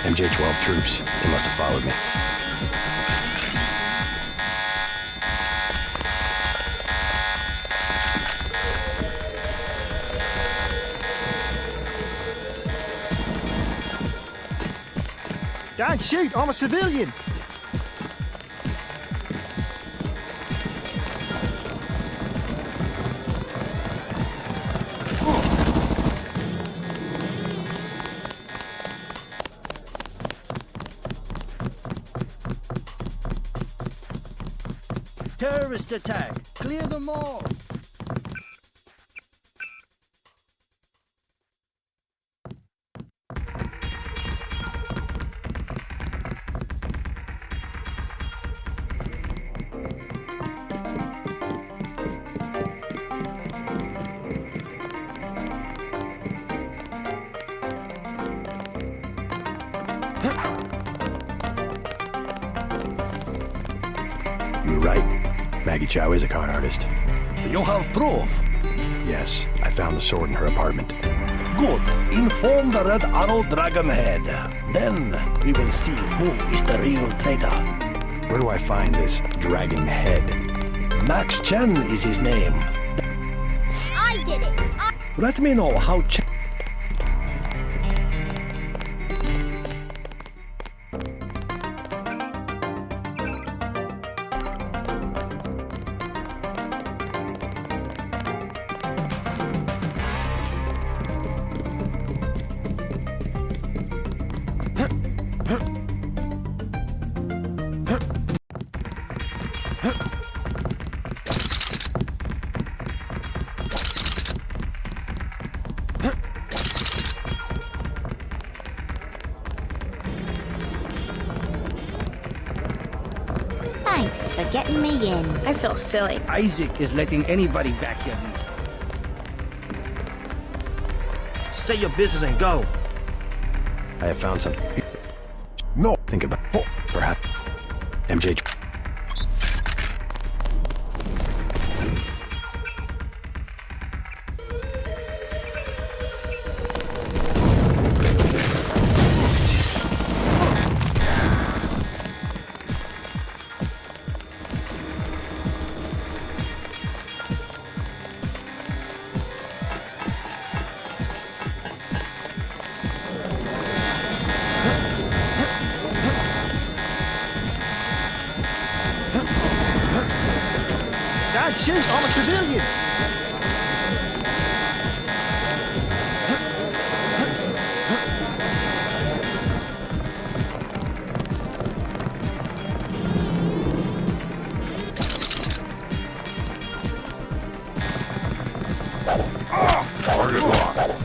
MJ-12 troops. They must have followed me. Don't shoot, I'm a civilian. Terrorist attack. Clear them all. You were right. Maggie Chow is a con artist. You have proof. Yes, I found the sword in her apartment. Good. Inform the Red Arrow Dragon Head. Then we will see who is the real traitor. Where do I find this Dragon Head? Max Chen is his name. I did it. Let me know how Chen... Thanks for getting me in. I feel silly. Isaac is letting anybody back here. Say your business and go. I have found something. No. Think about it. Perhaps MJ. Don't shoot, I'm a civilian. Target locked.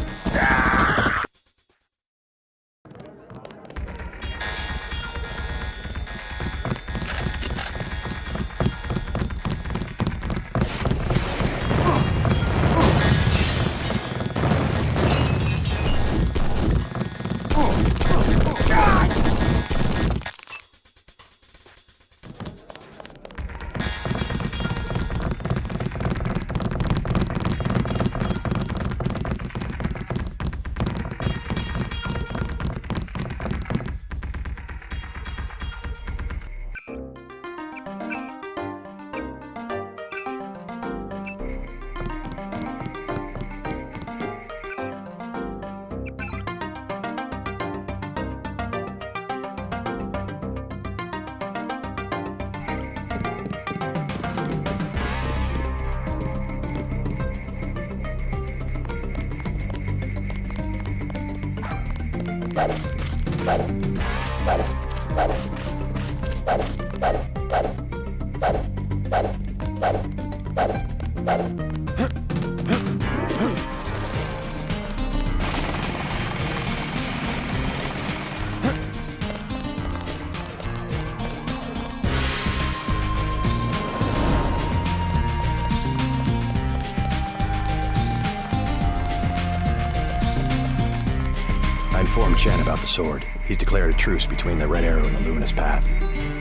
I informed Chen about the sword. He's declared a truce between the Red Arrow and the Luminous Path.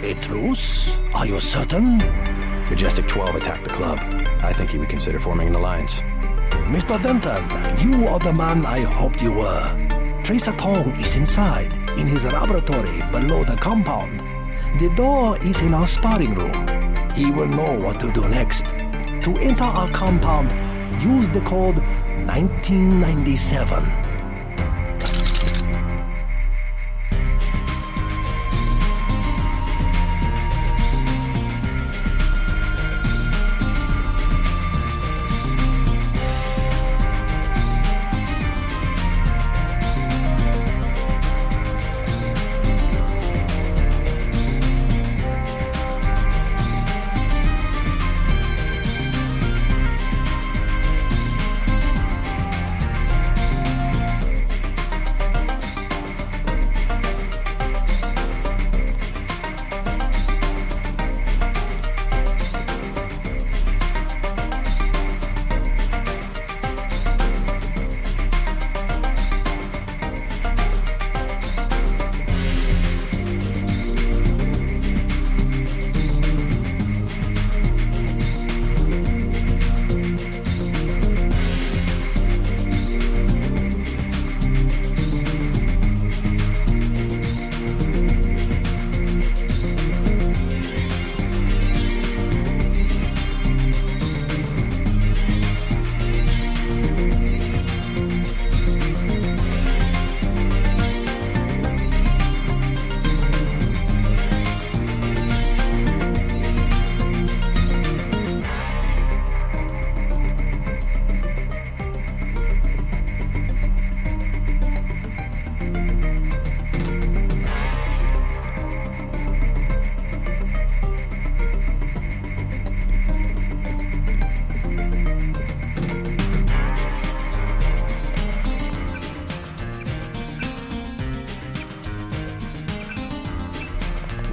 A truce? Are you certain? Majestic 12 attacked the club. I think he would consider forming an alliance. Mr. Denton, you are the man I hoped you were. Tracer Tong is inside, in his laboratory below the compound. The door is in our sparring room. He will know what to do next. To enter our compound, use the code 1997.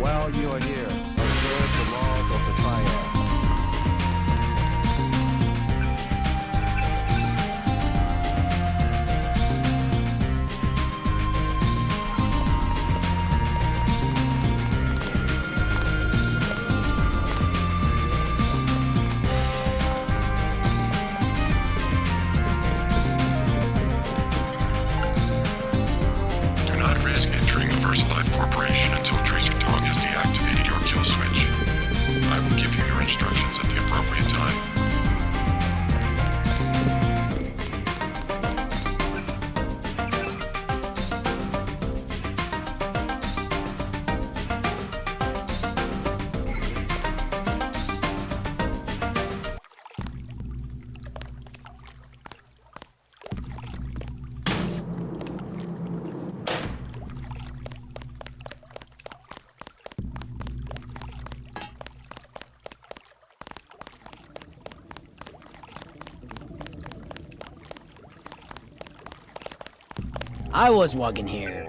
While you are here, observe the laws of the triad. Do not risk entering the VersaLife Corporation until Tracer Tong has deactivated your kill switch. I will give you your instructions at the appropriate time. I was walking here.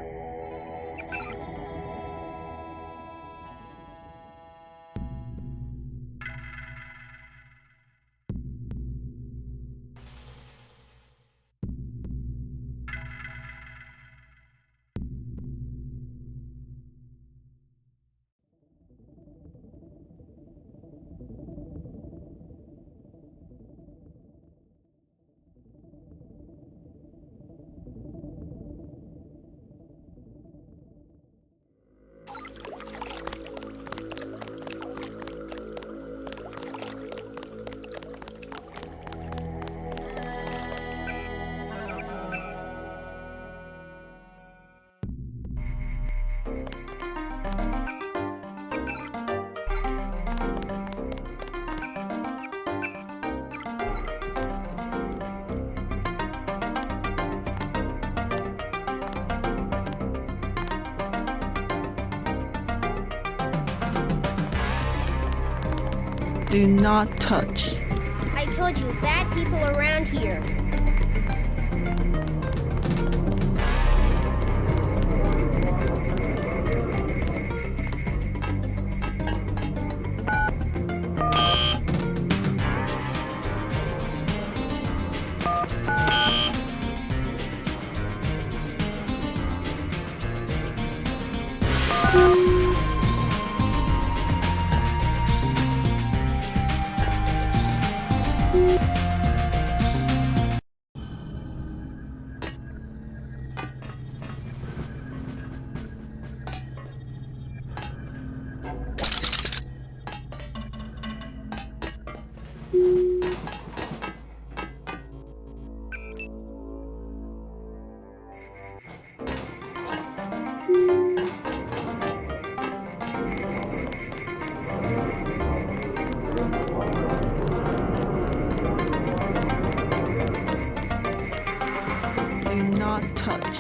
Do not touch. I told you, bad people around here. Do not touch.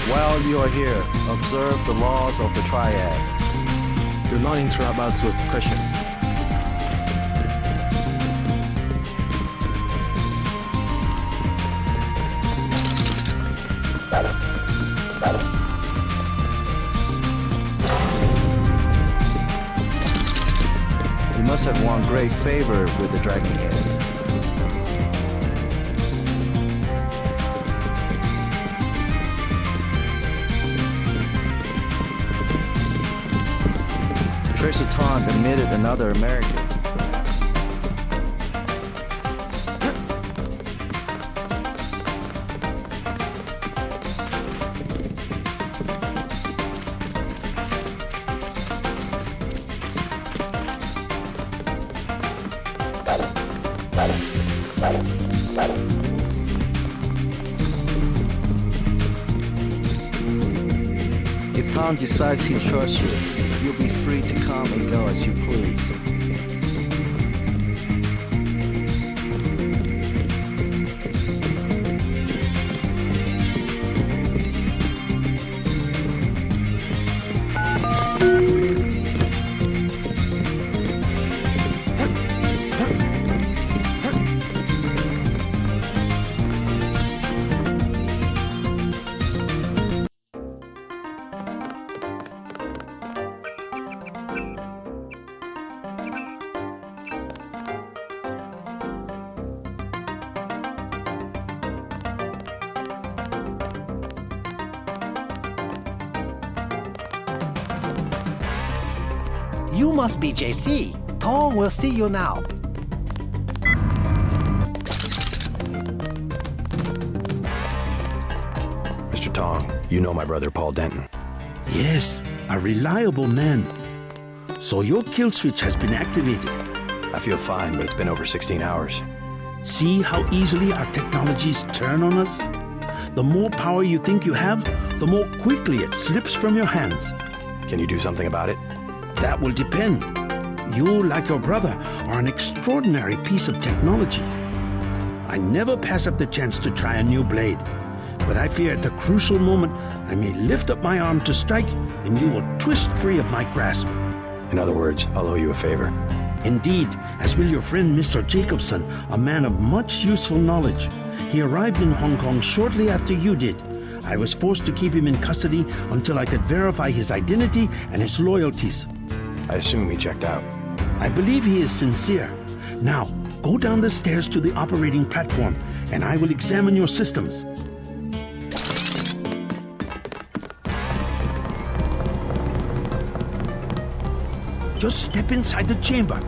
While you are here, observe the laws of the triad. Do not interrupt us with questions. You must have won great favor with the Dragon Head. Tracer Tom admitted another American. If Tom decides he trusts you, you'll be free to come and go as you please. You must be JC. Tom will see you now. Mr. Tong, you know my brother Paul Denton. Yes, a reliable man. So your kill switch has been activated. I feel fine, but it's been over 16 hours. See how easily our technologies turn on us? The more power you think you have, the more quickly it slips from your hands. Can you do something about it? That will depend. You, like your brother, are an extraordinary piece of technology. I never pass up the chance to try a new blade, but I fear at the crucial moment I may lift up my arm to strike and you will twist free of my grasp. In other words, I'll owe you a favor. Indeed, as will your friend Mr. Jacobson, a man of much useful knowledge. He arrived in Hong Kong shortly after you did. I was forced to keep him in custody until I could verify his identity and his loyalties. I assume he checked out. I believe he is sincere. Now, go down the stairs to the operating platform, and I will examine your systems. Just step inside the chamber.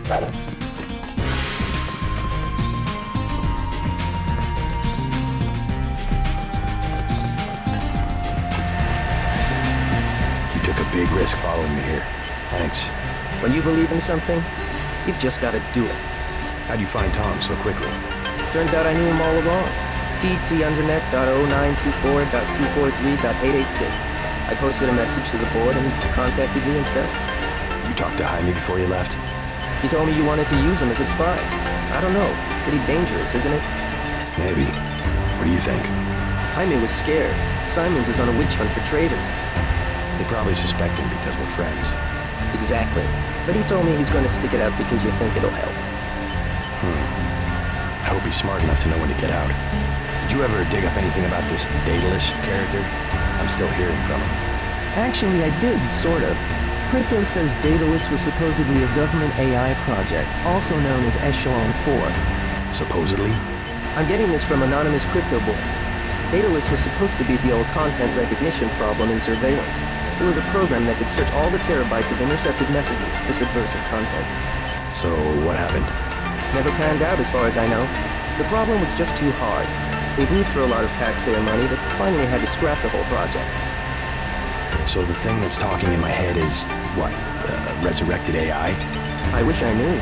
You took a big risk following me here. Thanks. When you believe in something, you've just got to do it. How'd you find Tom so quickly? Turns out I knew him all along. TTUndernet.0924243.886. I posted a message to the board and he contacted me himself. You talked to Jaime before you left? He told me you wanted to use him as a spy. I don't know. Pretty dangerous, isn't it? Maybe. What do you think? Jaime was scared. Simons is on a witch hunt for traitors. They probably suspect him because we're friends. Exactly. But he told me he's going to stick it out because you think it'll help. I hope he's smart enough to know when to get out. Did you ever dig up anything about this Daedalus character? I'm still hearing from him. Actually, I did, sort of. Crypto says Daedalus was supposedly a government AI project, also known as Echelon 4. Supposedly? I'm getting this from anonymous crypto boards. Daedalus was supposed to be the old content recognition problem in surveillance. It was a program that could search all the terabytes of intercepted messages for subversive content. So, what happened? Never panned out as far as I know. The problem was just too hard. They blew through a lot of taxpayer money that finally had to scrap the whole project. So the thing that's talking in my head is, what, resurrected AI? I wish I knew.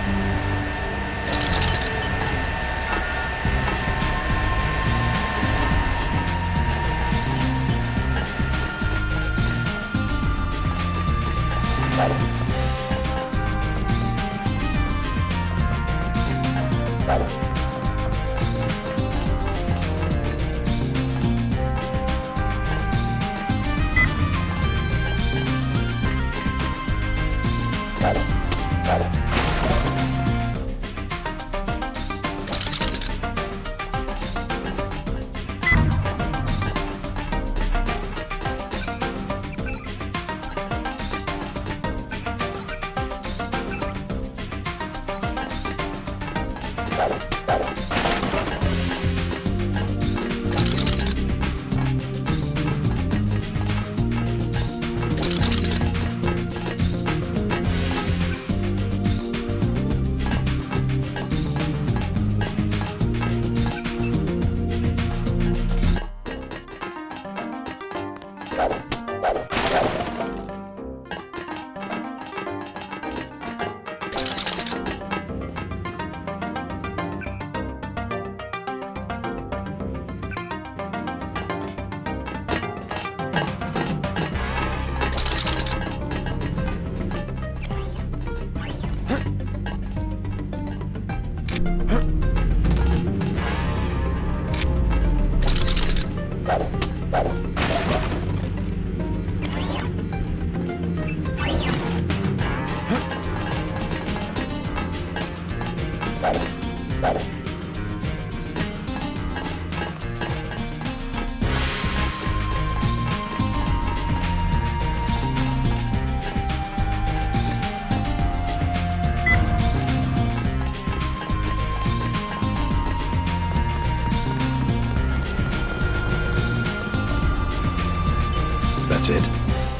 That's it?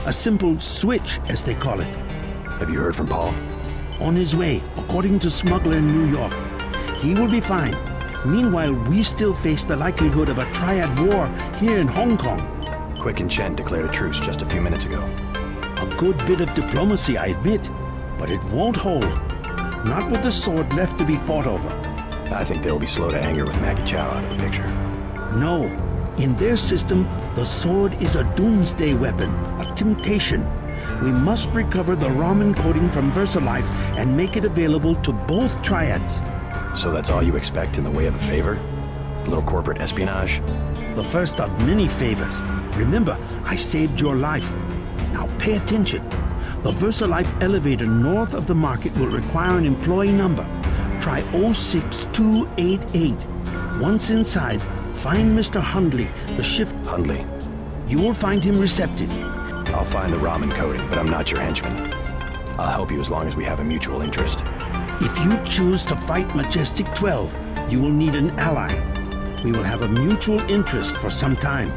A simple switch, as they call it. Have you heard from Paul? On his way, according to smuggler in New York. He will be fine. Meanwhile, we still face the likelihood of a triad war here in Hong Kong. Quick and Chen declared a truce just a few minutes ago. A good bit of diplomacy, I admit, but it won't hold. Not with the sword left to be fought over. I think they'll be slow to anger with Maggie Chow out of the picture. No. In their system, the sword is a doomsday weapon, a temptation. We must recover the Raman coding from VersaLife and make it available to both triads. So that's all you expect in the way of a favor? A little corporate espionage? The first of many favors. Remember, I saved your life. Now pay attention. The VersaLife elevator north of the market will require an employee number. Try 06288. Once inside, find Mr. Hundley, the shift... Hundley? You will find him receptive. I'll find the Raman coding, but I'm not your henchman. I'll help you as long as we have a mutual interest. If you choose to fight Majestic 12, you will need an ally. We will have a mutual interest for some time.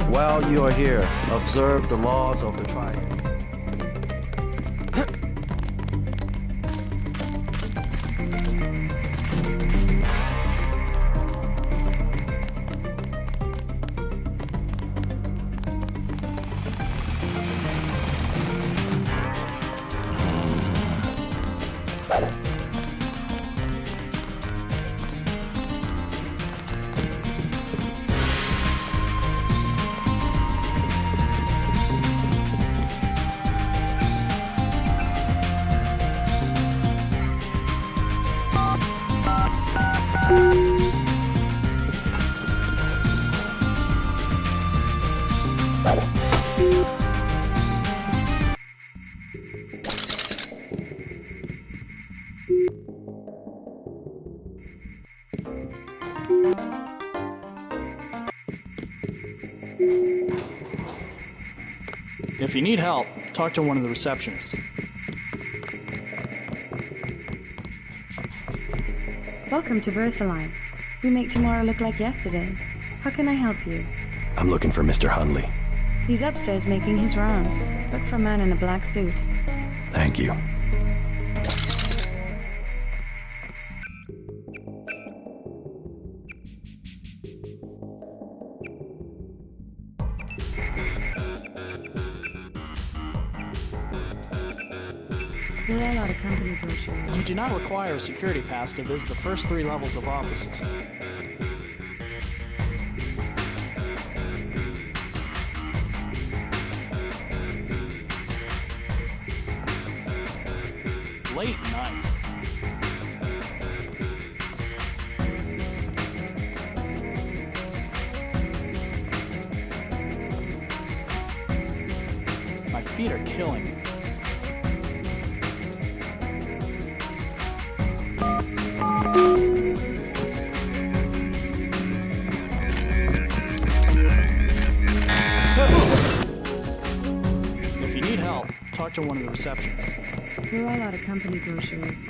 While you are here, observe the laws of the triad. If you need help, talk to one of the receptionists. Welcome to VersaLife. We make tomorrow look like yesterday. How can I help you? I'm looking for Mr. Hundley. He's upstairs making his rounds. Look for a man in a black suit. Thank you. We'll roll out a company brochure. You do not require a security pass to visit the first 3 levels of offices. Late night. My feet are killing me. If you need help, talk to one of the receptionists. We're all out of company brochures.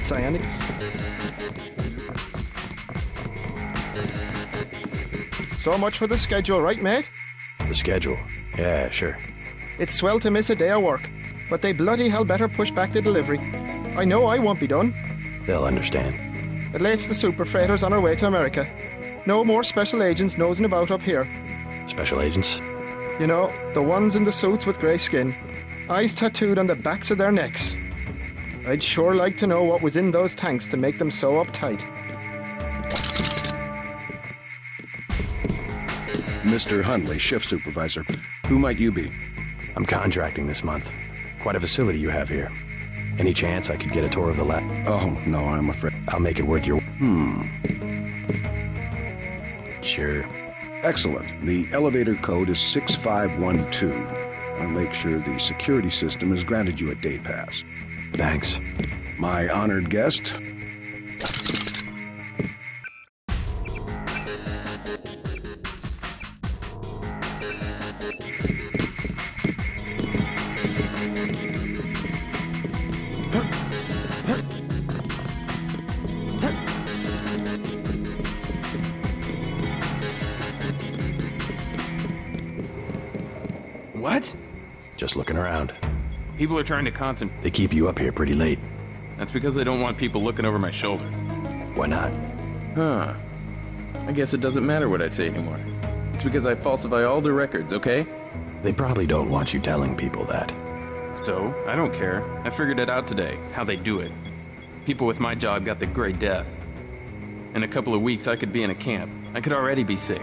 Cyanics. So much for the schedule, right, mate? The schedule? Yeah, sure. It's swell to miss a day of work, but they bloody hell better push back the delivery. I know I won't be done. They'll understand. It lates the super freighters on our way to America. No more special agents nosing about up here. Special agents? You know, the ones in the suits with grey skin. Eyes tattooed on the backs of their necks. I'd sure like to know what was in those tanks to make them so uptight. Mr. Hundley, shift supervisor. Who might you be? I'm contracting this month. Quite a facility you have here. Any chance I could get a tour of the lab? Oh, no, I'm afraid. I'll make it worth your... Sure. Excellent. The elevator code is 6512. I'll make sure the security system has granted you a day pass. Thanks. My honored guest. What? Just looking around. People are trying to concentrate. They keep you up here pretty late. That's because they don't want people looking over my shoulder. Why not? Huh. I guess it doesn't matter what I say anymore. It's because I falsify all the records, okay? They probably don't want you telling people that. So, I don't care. I figured it out today, how they do it. People with my job got the Great Death. In a couple of weeks, I could be in a camp. I could already be sick.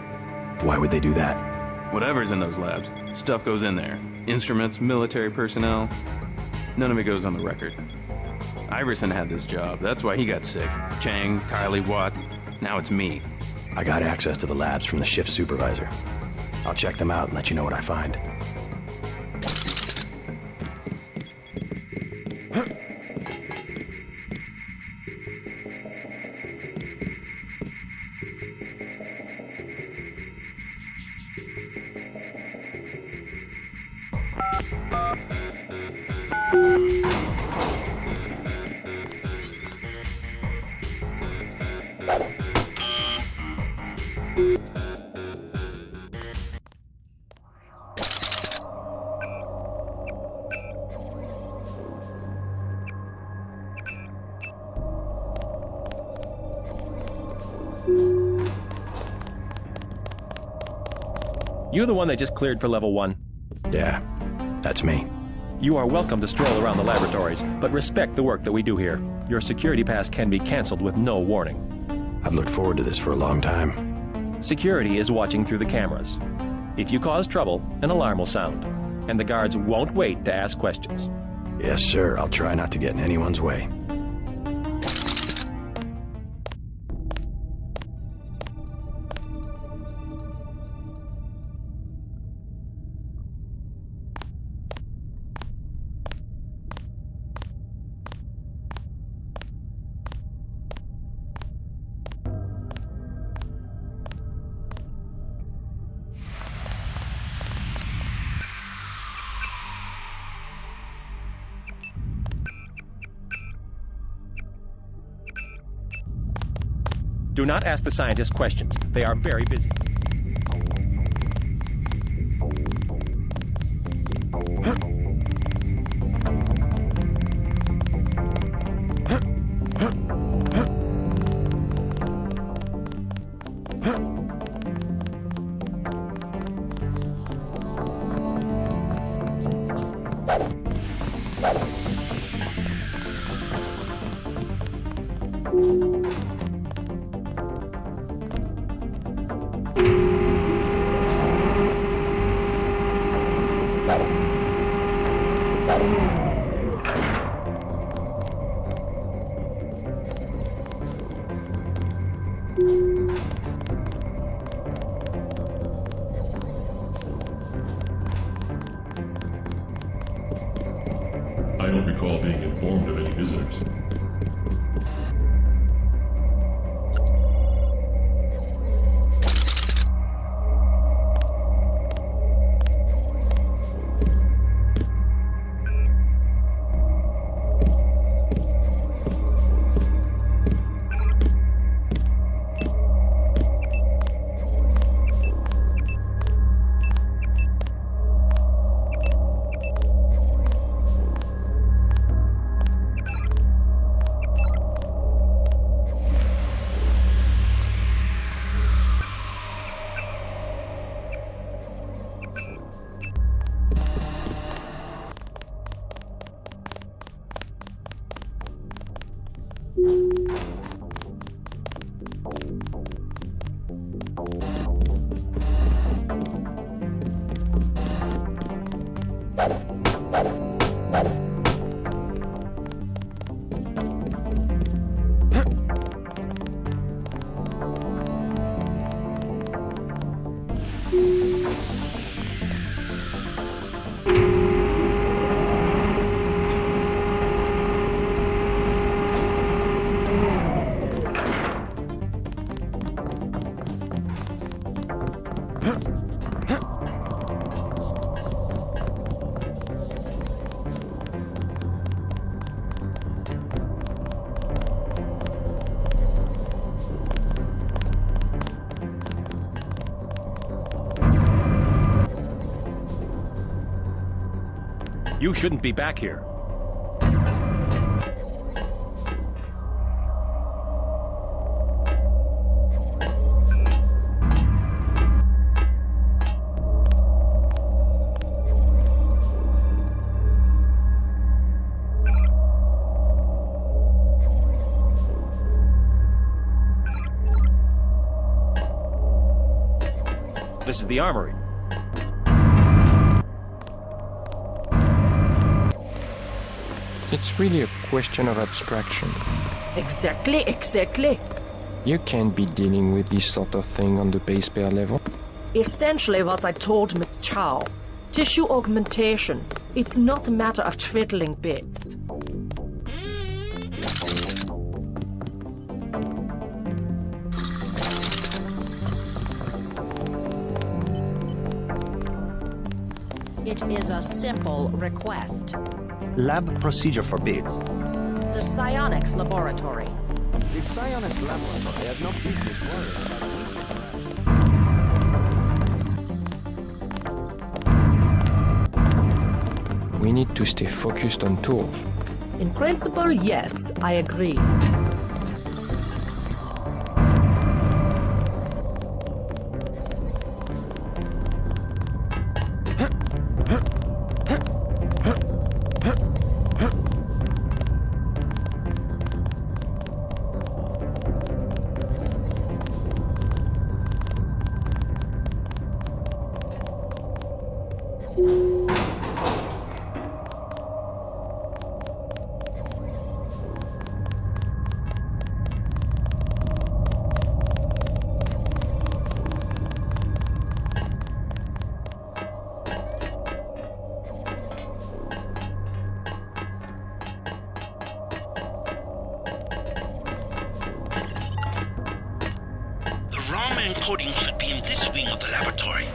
Why would they do that? Whatever's in those labs, stuff goes in there. Instruments, military personnel. None of it goes on the record. Iverson had this job. That's why he got sick. Chang, Kylie, Watts. Now it's me. I got access to the labs from the shift supervisor. I'll check them out and let you know what I find. You the one they just cleared for level 1? Yeah, that's me. You are welcome to stroll around the laboratories, but respect the work that we do here. Your security pass can be canceled with no warning. I've looked forward to this for a long time. Security is watching through the cameras. If you cause trouble, an alarm will sound, and the guards won't wait to ask questions. Yes, sir. I'll try not to get in anyone's way. Do not ask the scientists questions. They are very busy. I don't recall being informed of any visitors. You shouldn't be back here. This is the armory. It's really a question of abstraction. Exactly. You can't be dealing with this sort of thing on the base pair level. Essentially what I told Miss Chow. Tissue augmentation. It's not a matter of twiddling bits. It is a simple request. Lab procedure forbids. The psionics laboratory. The psionics laboratory has no business worrying about We need to stay focused on tools. In principle, yes, I agree. Coding should be in this wing of the laboratory.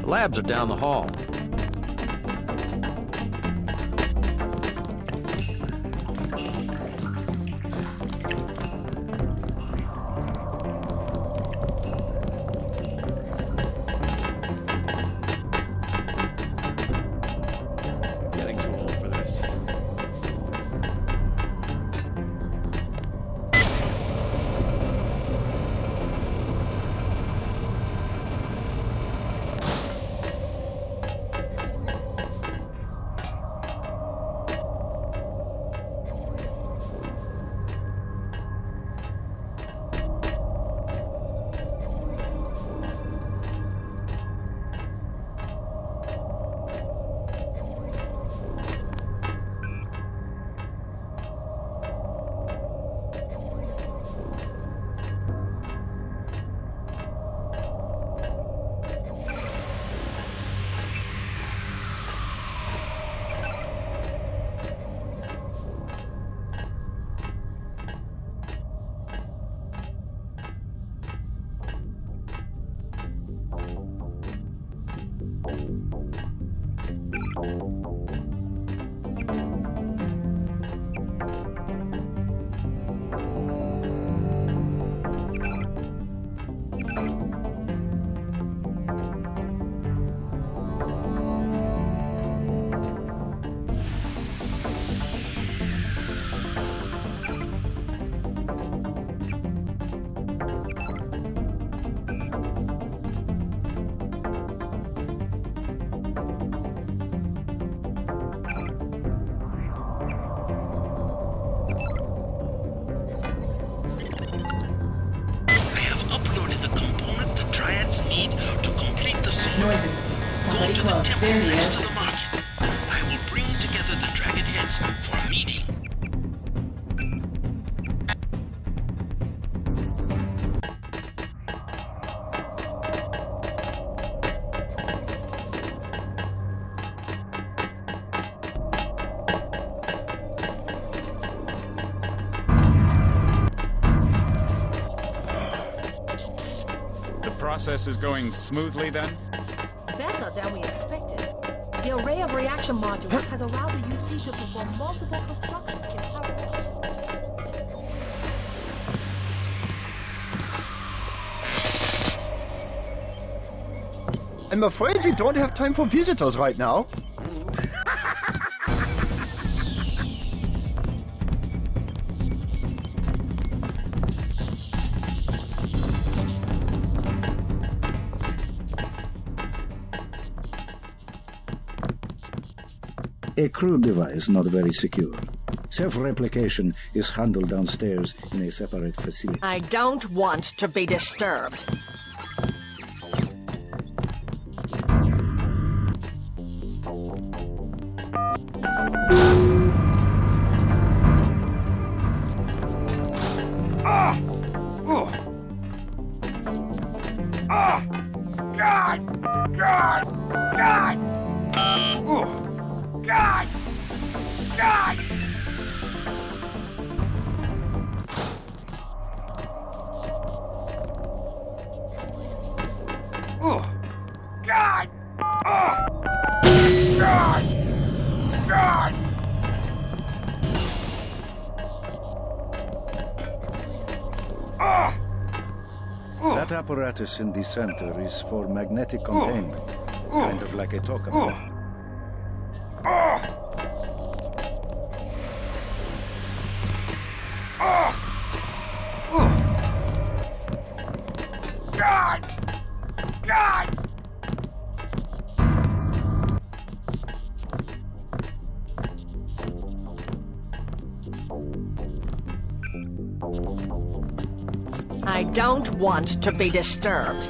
The labs are down the hall. Getting too old for this. Noises. Go to the temple next to the market. I will bring together the dragon heads for a meeting. The process is going smoothly then? Better than we expected. The array of reaction modules has allowed the UC to perform multiple constructions in parallel. I'm afraid we don't have time for visitors right now. A crude device, not very secure. Self-replication is handled downstairs in a separate facility. I don't want to be disturbed. That apparatus in the center is for magnetic containment, kind of like a tokamak. I don't want to be disturbed.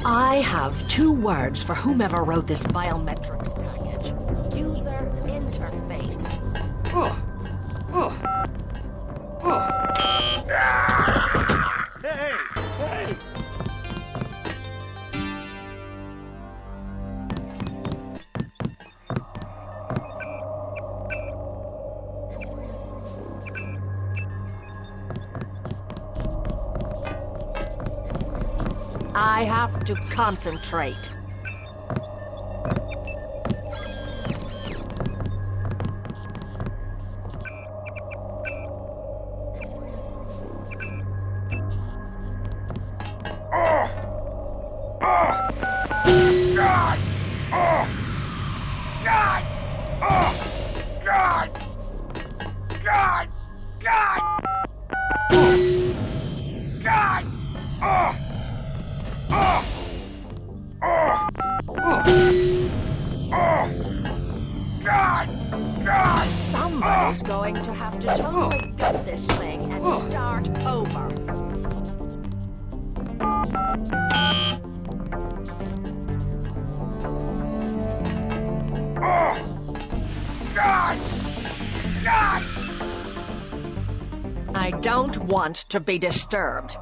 I have 2 words for whomever wrote this biometrics package. User interface. Hey! Hey! I have to concentrate. Somebody's going to have to totally gut this thing and start over. I don't want to be disturbed.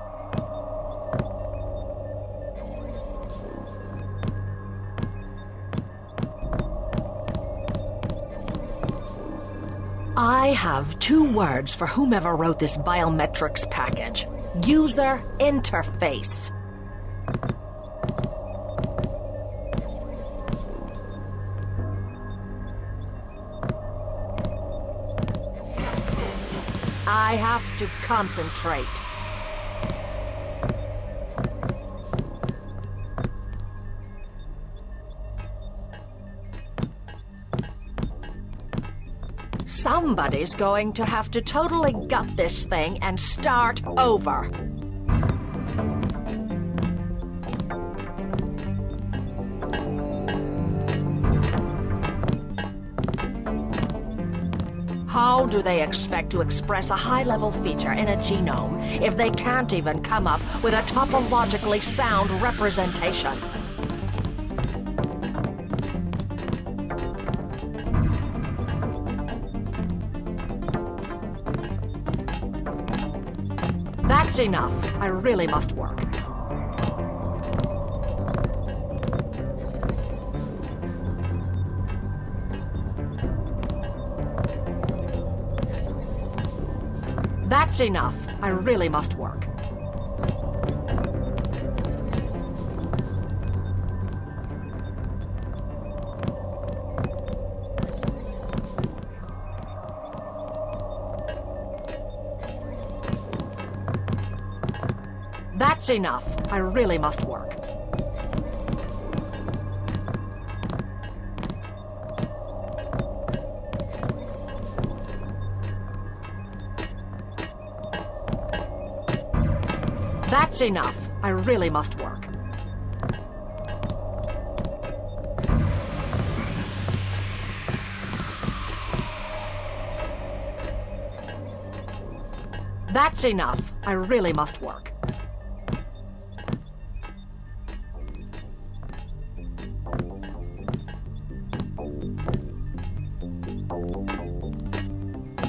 I have 2 words for whomever wrote this biometrics package. User interface. I have to concentrate. Somebody's going to have to totally gut this thing and start over. How How do they expect to express a high-level feature in a genome if they can't even come up with a topologically sound representation? That's enough. I really must work. That's enough. I really must work. That's enough. I really must work. That's enough. I really must work. That's enough. I really must work.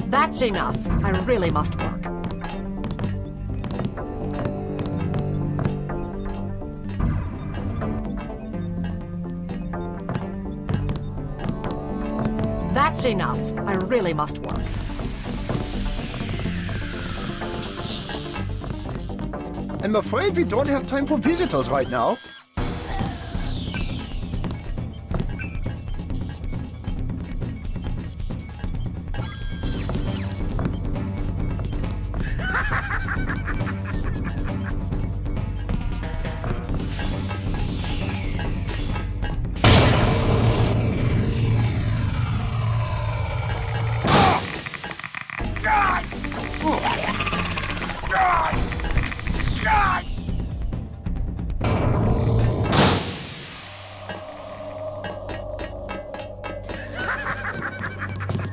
That's enough. I really must work. That's enough. I really must work. I'm afraid we don't have time for visitors right now.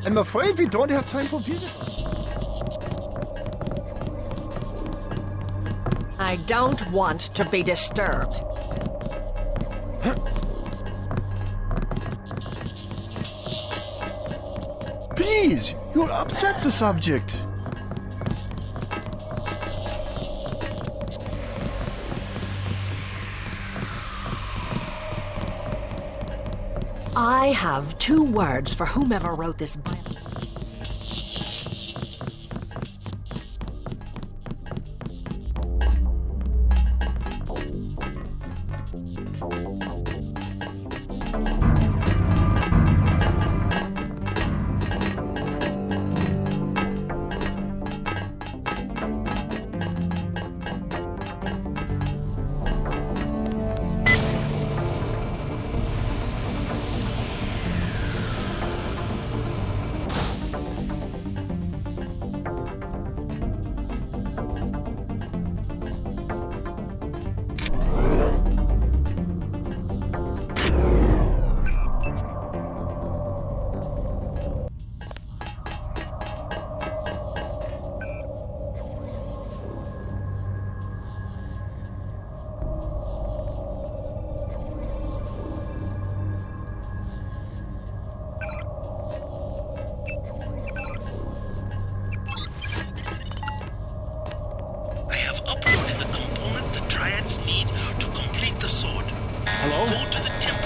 I'm afraid we don't have time for visitors. I don't want to be disturbed. Please, you'll upset the subject. I have 2 words for whomever wrote this Bible.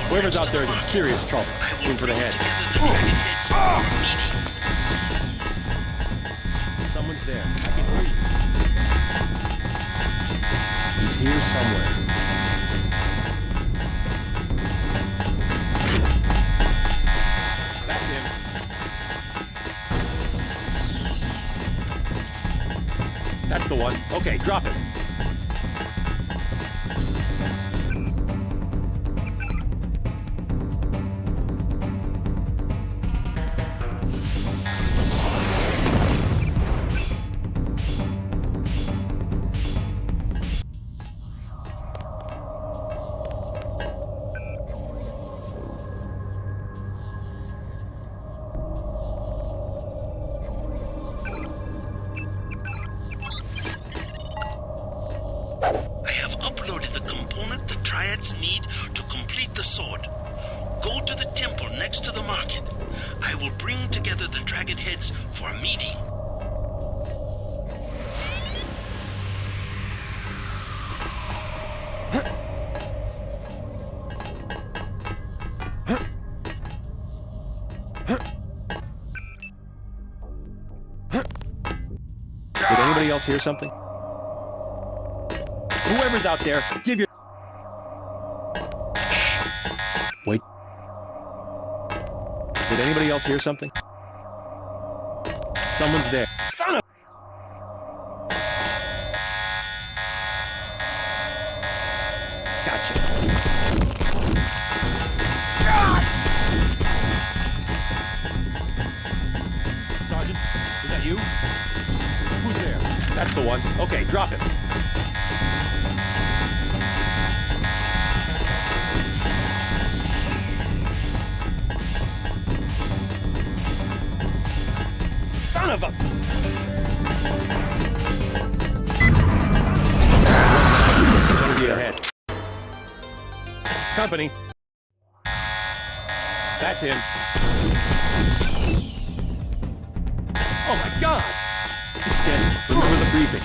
Whoever's out there is in serious trouble. Aim for the head. Someone's there. I can hear you. He's here somewhere. That's him. That's the one. Okay, drop it. Triads need to complete the sword. Go to the temple next to the market. I will bring together the dragon heads for a meeting. Did anybody else hear something? Whoever's out there, give your... Wait. Did anybody else hear something? Someone's there. Son of... Gotcha. Sergeant, is that you? Who's there? That's the one. Okay, drop him. Son of a... Ahead. Company. That's him. Oh my God! It's dead. Remember the briefing.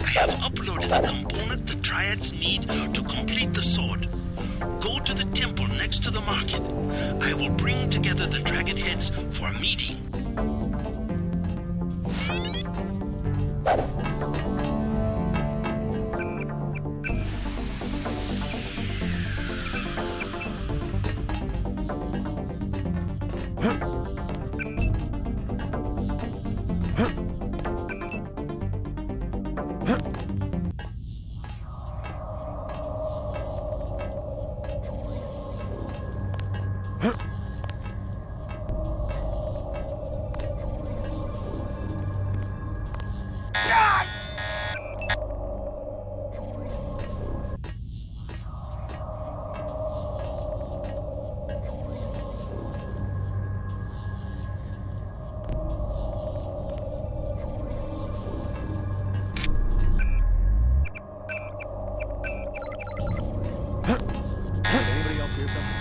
I have uploaded the component the Triads need to complete the sword. Go to the temple next to the market. I will bring together the dragon heads for a meeting. Anybody else hear something?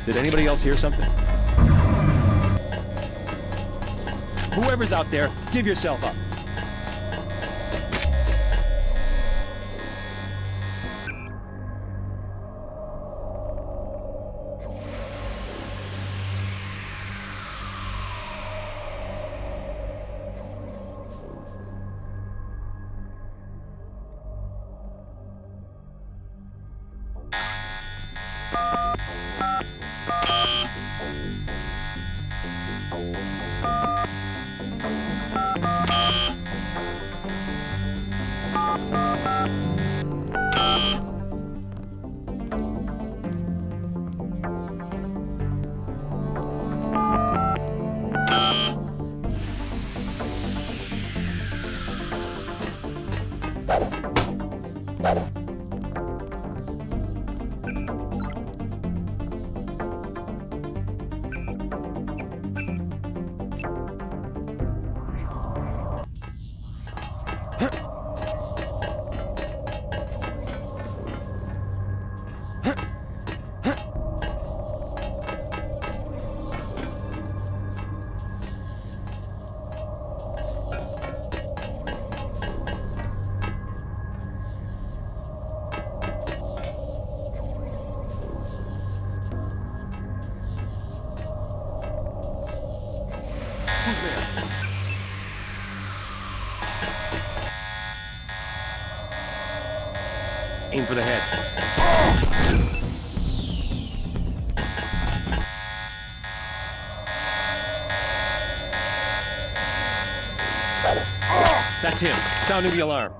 Did anybody else hear something? Whoever's out there, give yourself up. Aim for the head. That's him, sounding the alarm.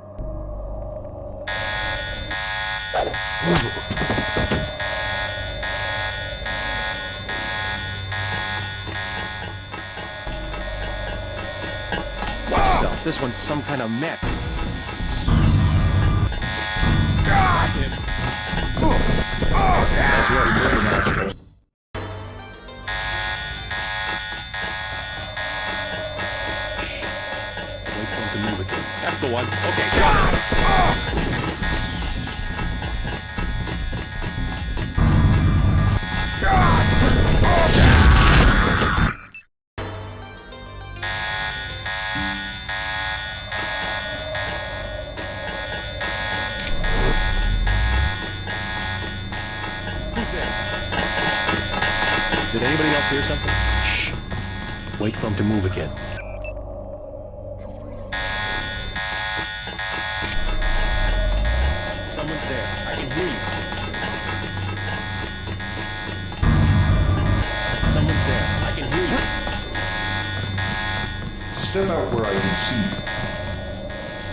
Watch yourself, this one's some kind of mech. That's him. This is where we're moving now. Wait for him to move again. That's the one. Okay, drop. Did anybody else hear something? Shh. Wait for him to move again. Someone's there. I can hear you. Someone's there. I can hear you. Step out where I can see you.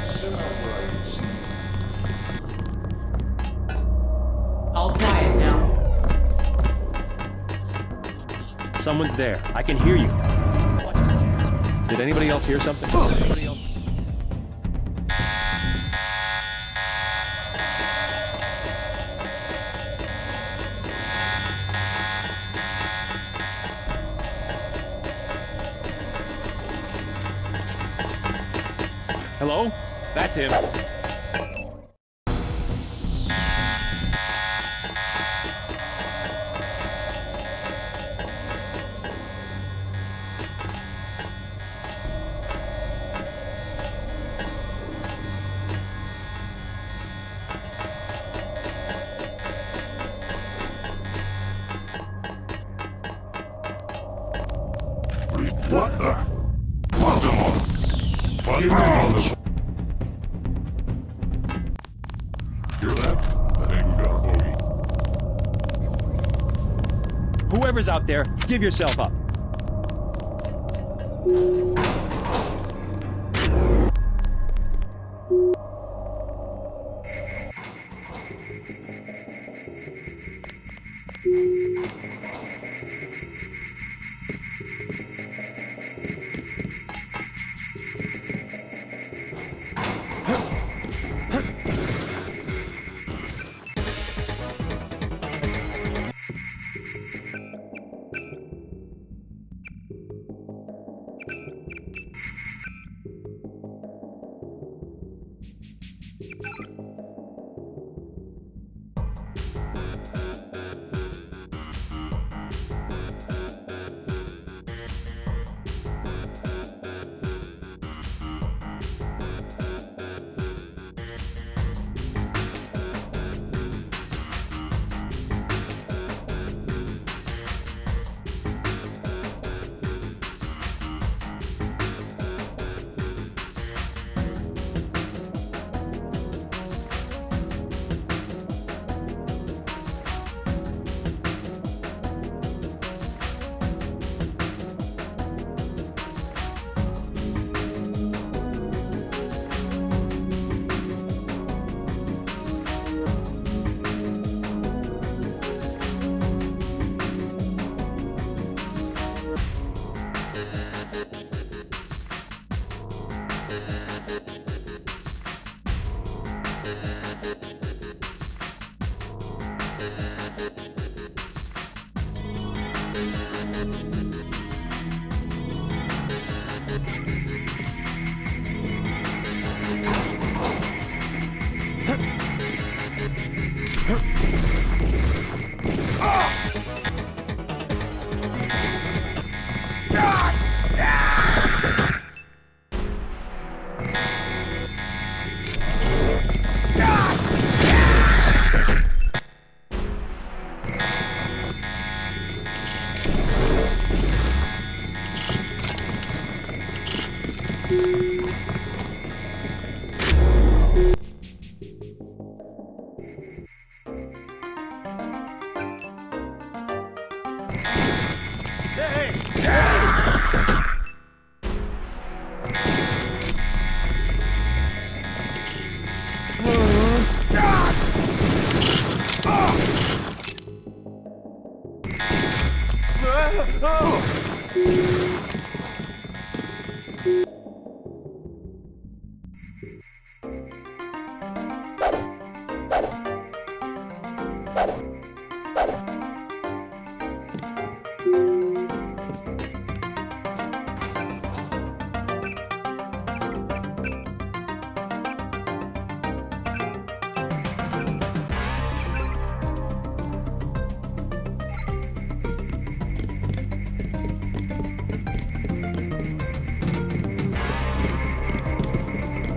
Step out where I can see you. All quiet now. Someone's there. I can hear you. Watch yourself. Did anybody else hear something? Anybody else? Hello? That's him. What the? What the? Funny man on this. Hear that? I think we got a bogey. Whoever's out there, give yourself up.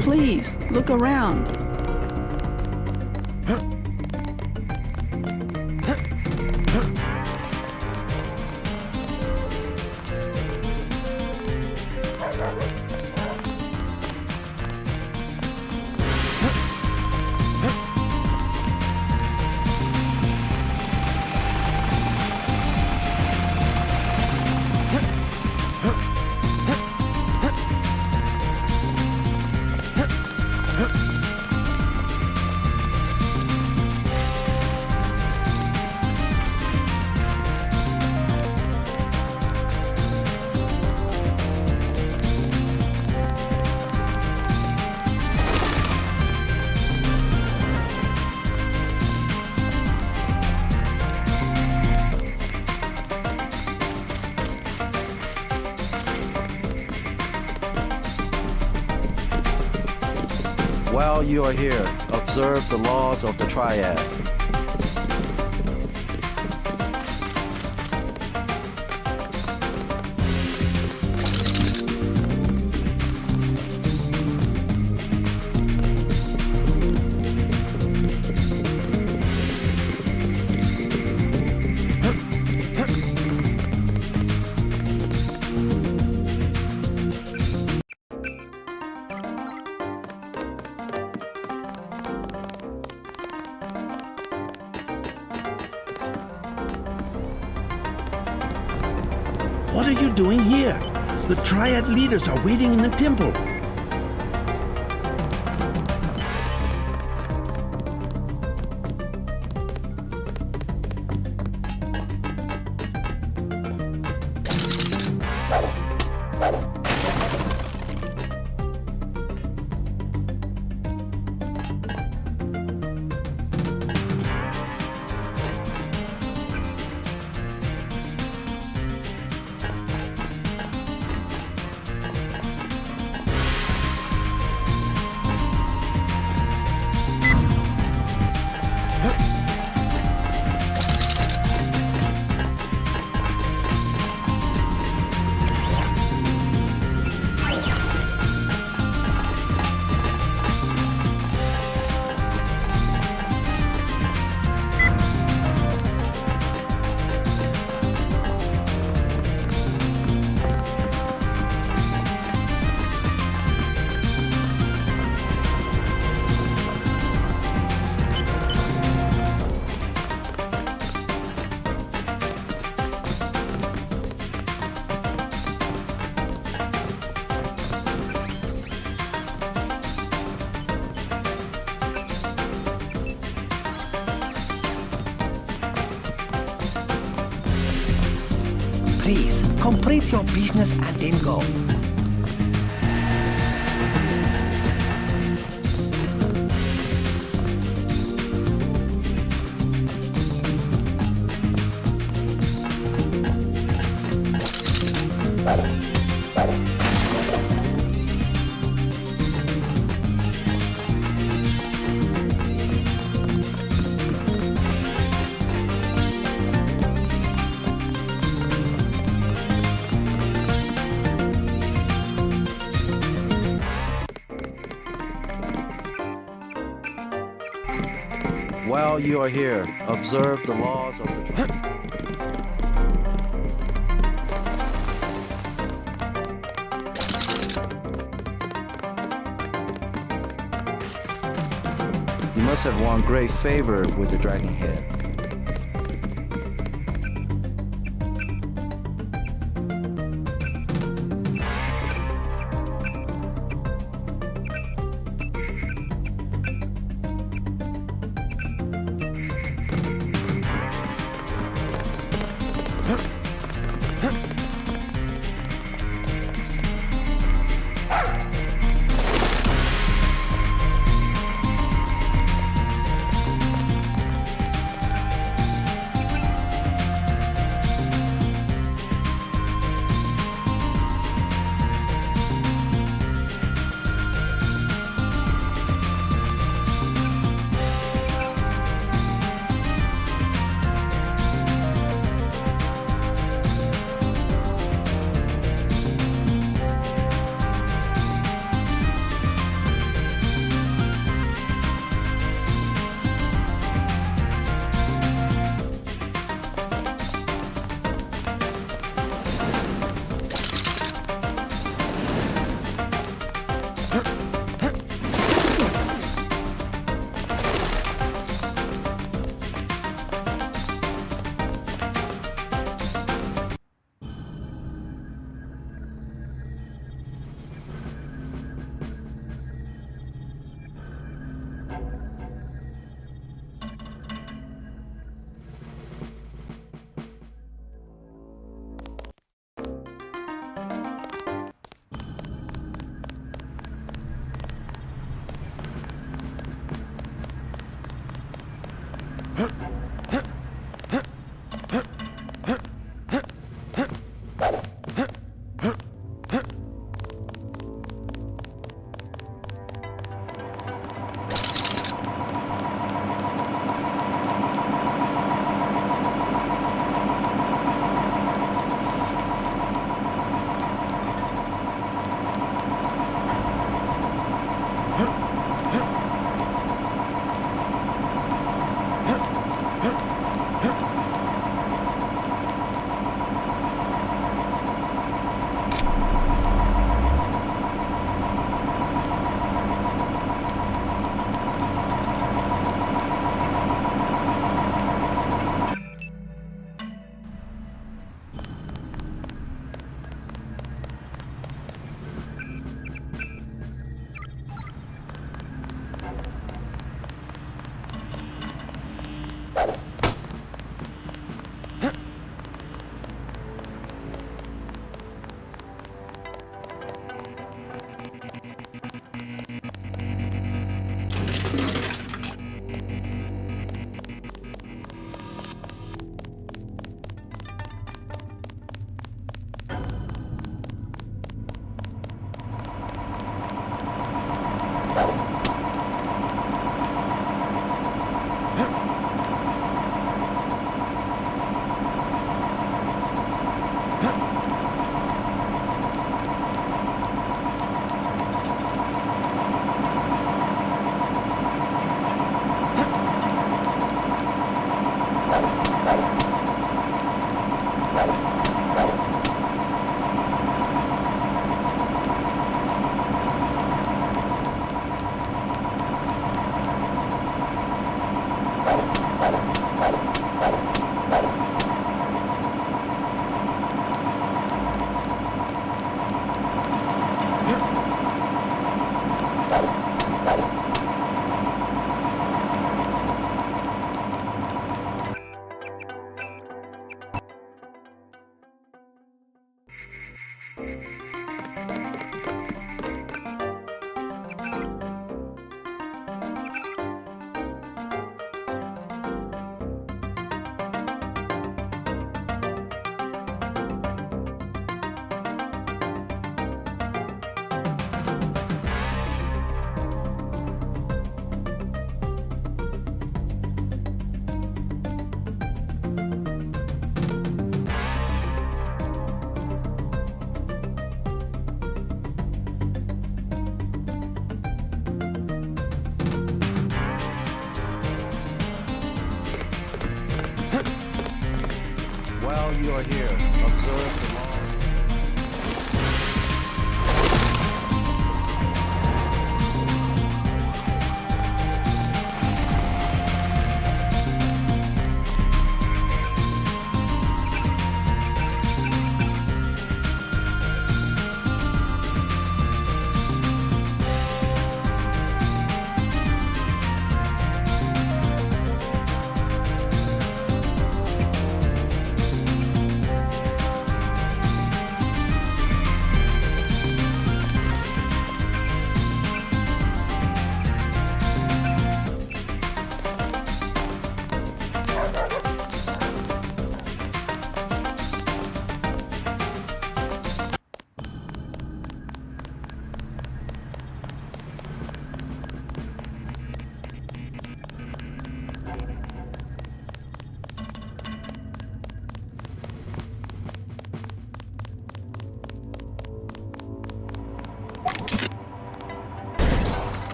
Please, look around. While you are here, observe the laws of the Triad. What are you doing here? The Triad leaders are waiting in the temple. Please, complete your business and then go. While you are here, observe the laws of the Triad. You must have won great favor with the Dragon Head. you are here, observe the law.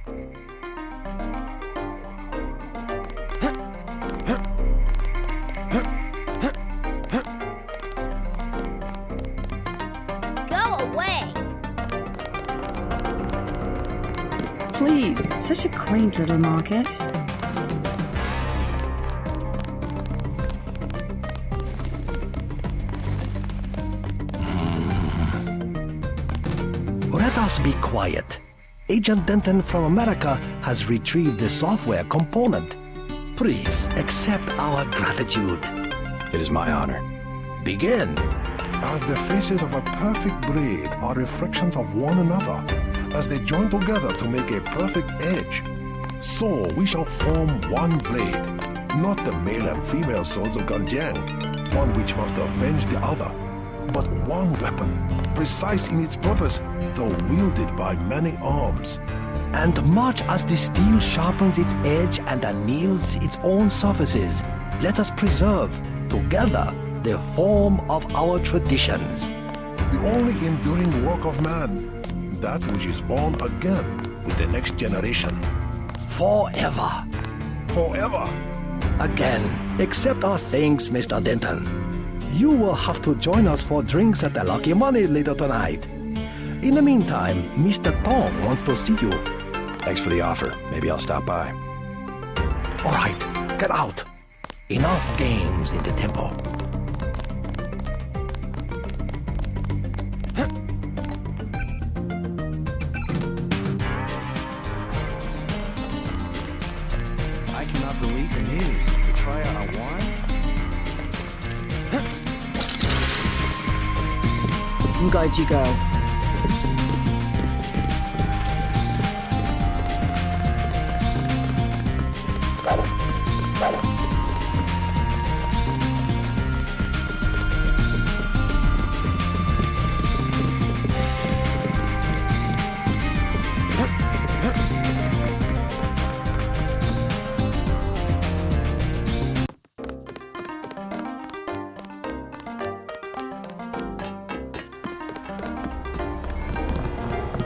Go away! Please, such a quaint little market. Let us be quiet. Agent Denton from America has retrieved the software component. Please accept our gratitude. It is my honor. Begin. As the faces of a perfect blade are reflections of one another, as they join together to make a perfect edge, so we shall form one blade, not the male and female swords of Ganjiang, one which must avenge the other, but one weapon, precise in its purpose, though wielded by many arms. And much as the steel sharpens its edge and anneals its own surfaces, let us preserve, together, the form of our traditions. The only enduring work of man, that which is born again with the next generation. Forever. Forever. Again, accept our thanks, Mr. Denton. You will have to join us for drinks at the Lucky Money later tonight. In the meantime, Mr. Tong wants to see you. Thanks for the offer. Maybe I'll stop by. All right, get out. Enough games in the temple. I cannot believe the news. The trial I won? GOTY go.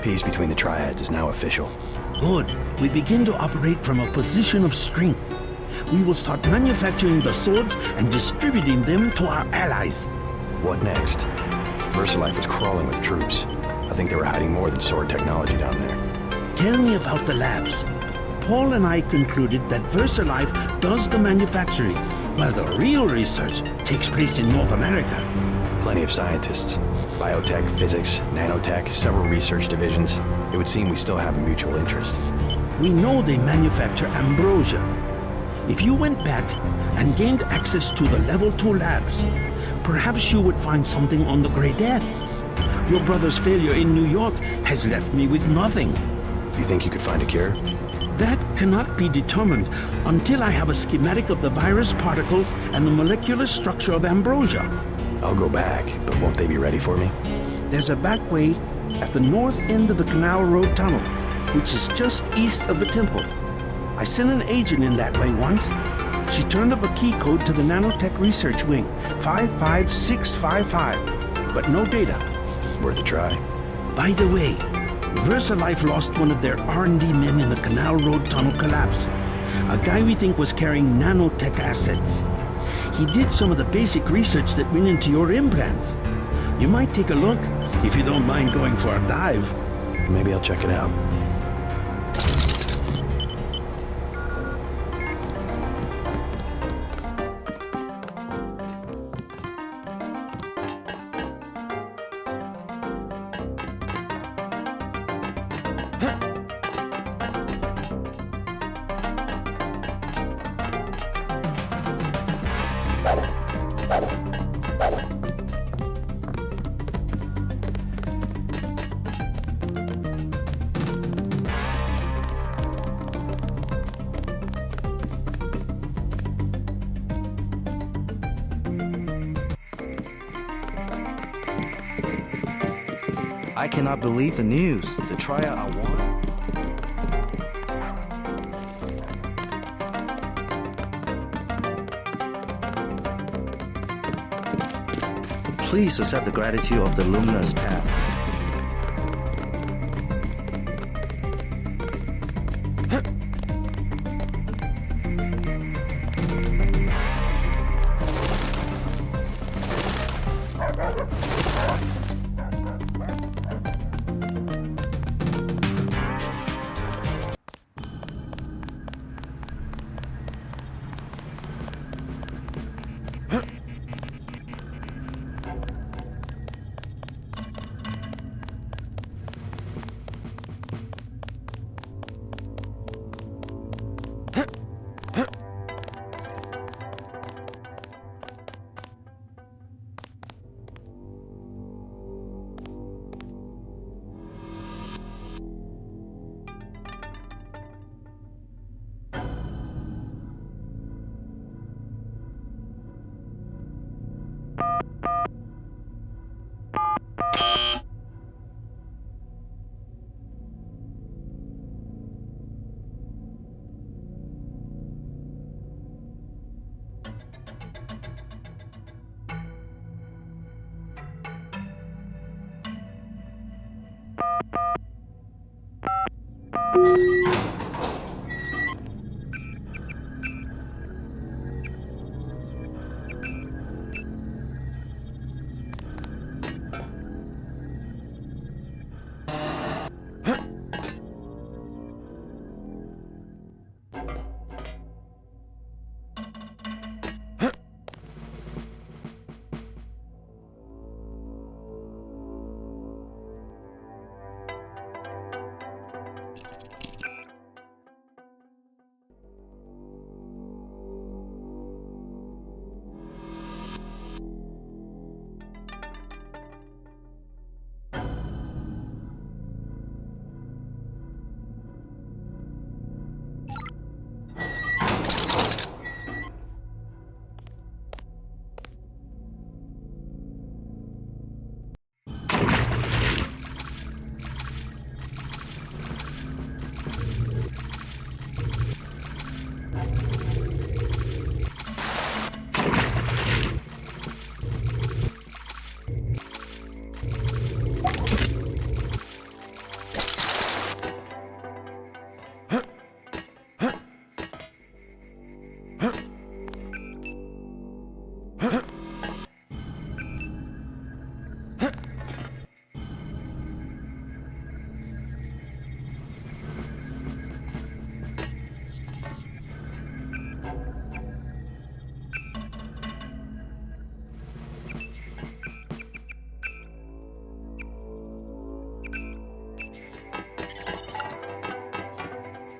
Peace between the triads is now official. Good. We begin to operate from a position of strength. We will start manufacturing the swords and distributing them to our allies. What next? VersaLife was crawling with troops. I think they were hiding more than sword technology down there. Tell me about the labs. Paul and I concluded that VersaLife does the manufacturing, while the real research takes place in North America. Plenty of scientists. Biotech, physics, nanotech, several research divisions. It would seem we still have a mutual interest. We know they manufacture ambrosia. If you went back and gained access to the Level 2 labs, perhaps you would find something on the Grey Death. Your brother's failure in New York has left me with nothing. You think you could find a cure? That cannot be determined until I have a schematic of the virus particle and the molecular structure of ambrosia. I'll go back, but won't they be ready for me? There's a back way at the north end of the Canal Road Tunnel, which is just east of the temple. I sent an agent in that way once. She turned up a key code to the Nanotech Research Wing, 55655, but no data. Worth a try. By the way, VersaLife lost one of their R&D men in the Canal Road Tunnel collapse. A guy we think was carrying nanotech assets. He did some of the basic research that went into your implants. You might take a look, if you don't mind going for a dive. Maybe I'll check it out. I cannot believe the news. The trial I won? Please accept the gratitude of the luminous path.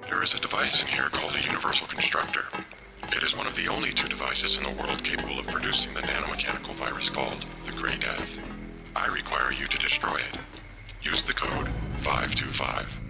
There is a device in here called a universal constructor. It is one of the only two devices in the world capable of producing the nanomechanical virus called the Grey Death. I require you to destroy it. Use the code 525.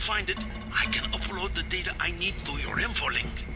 find it, I can upload the data I need through your infolink.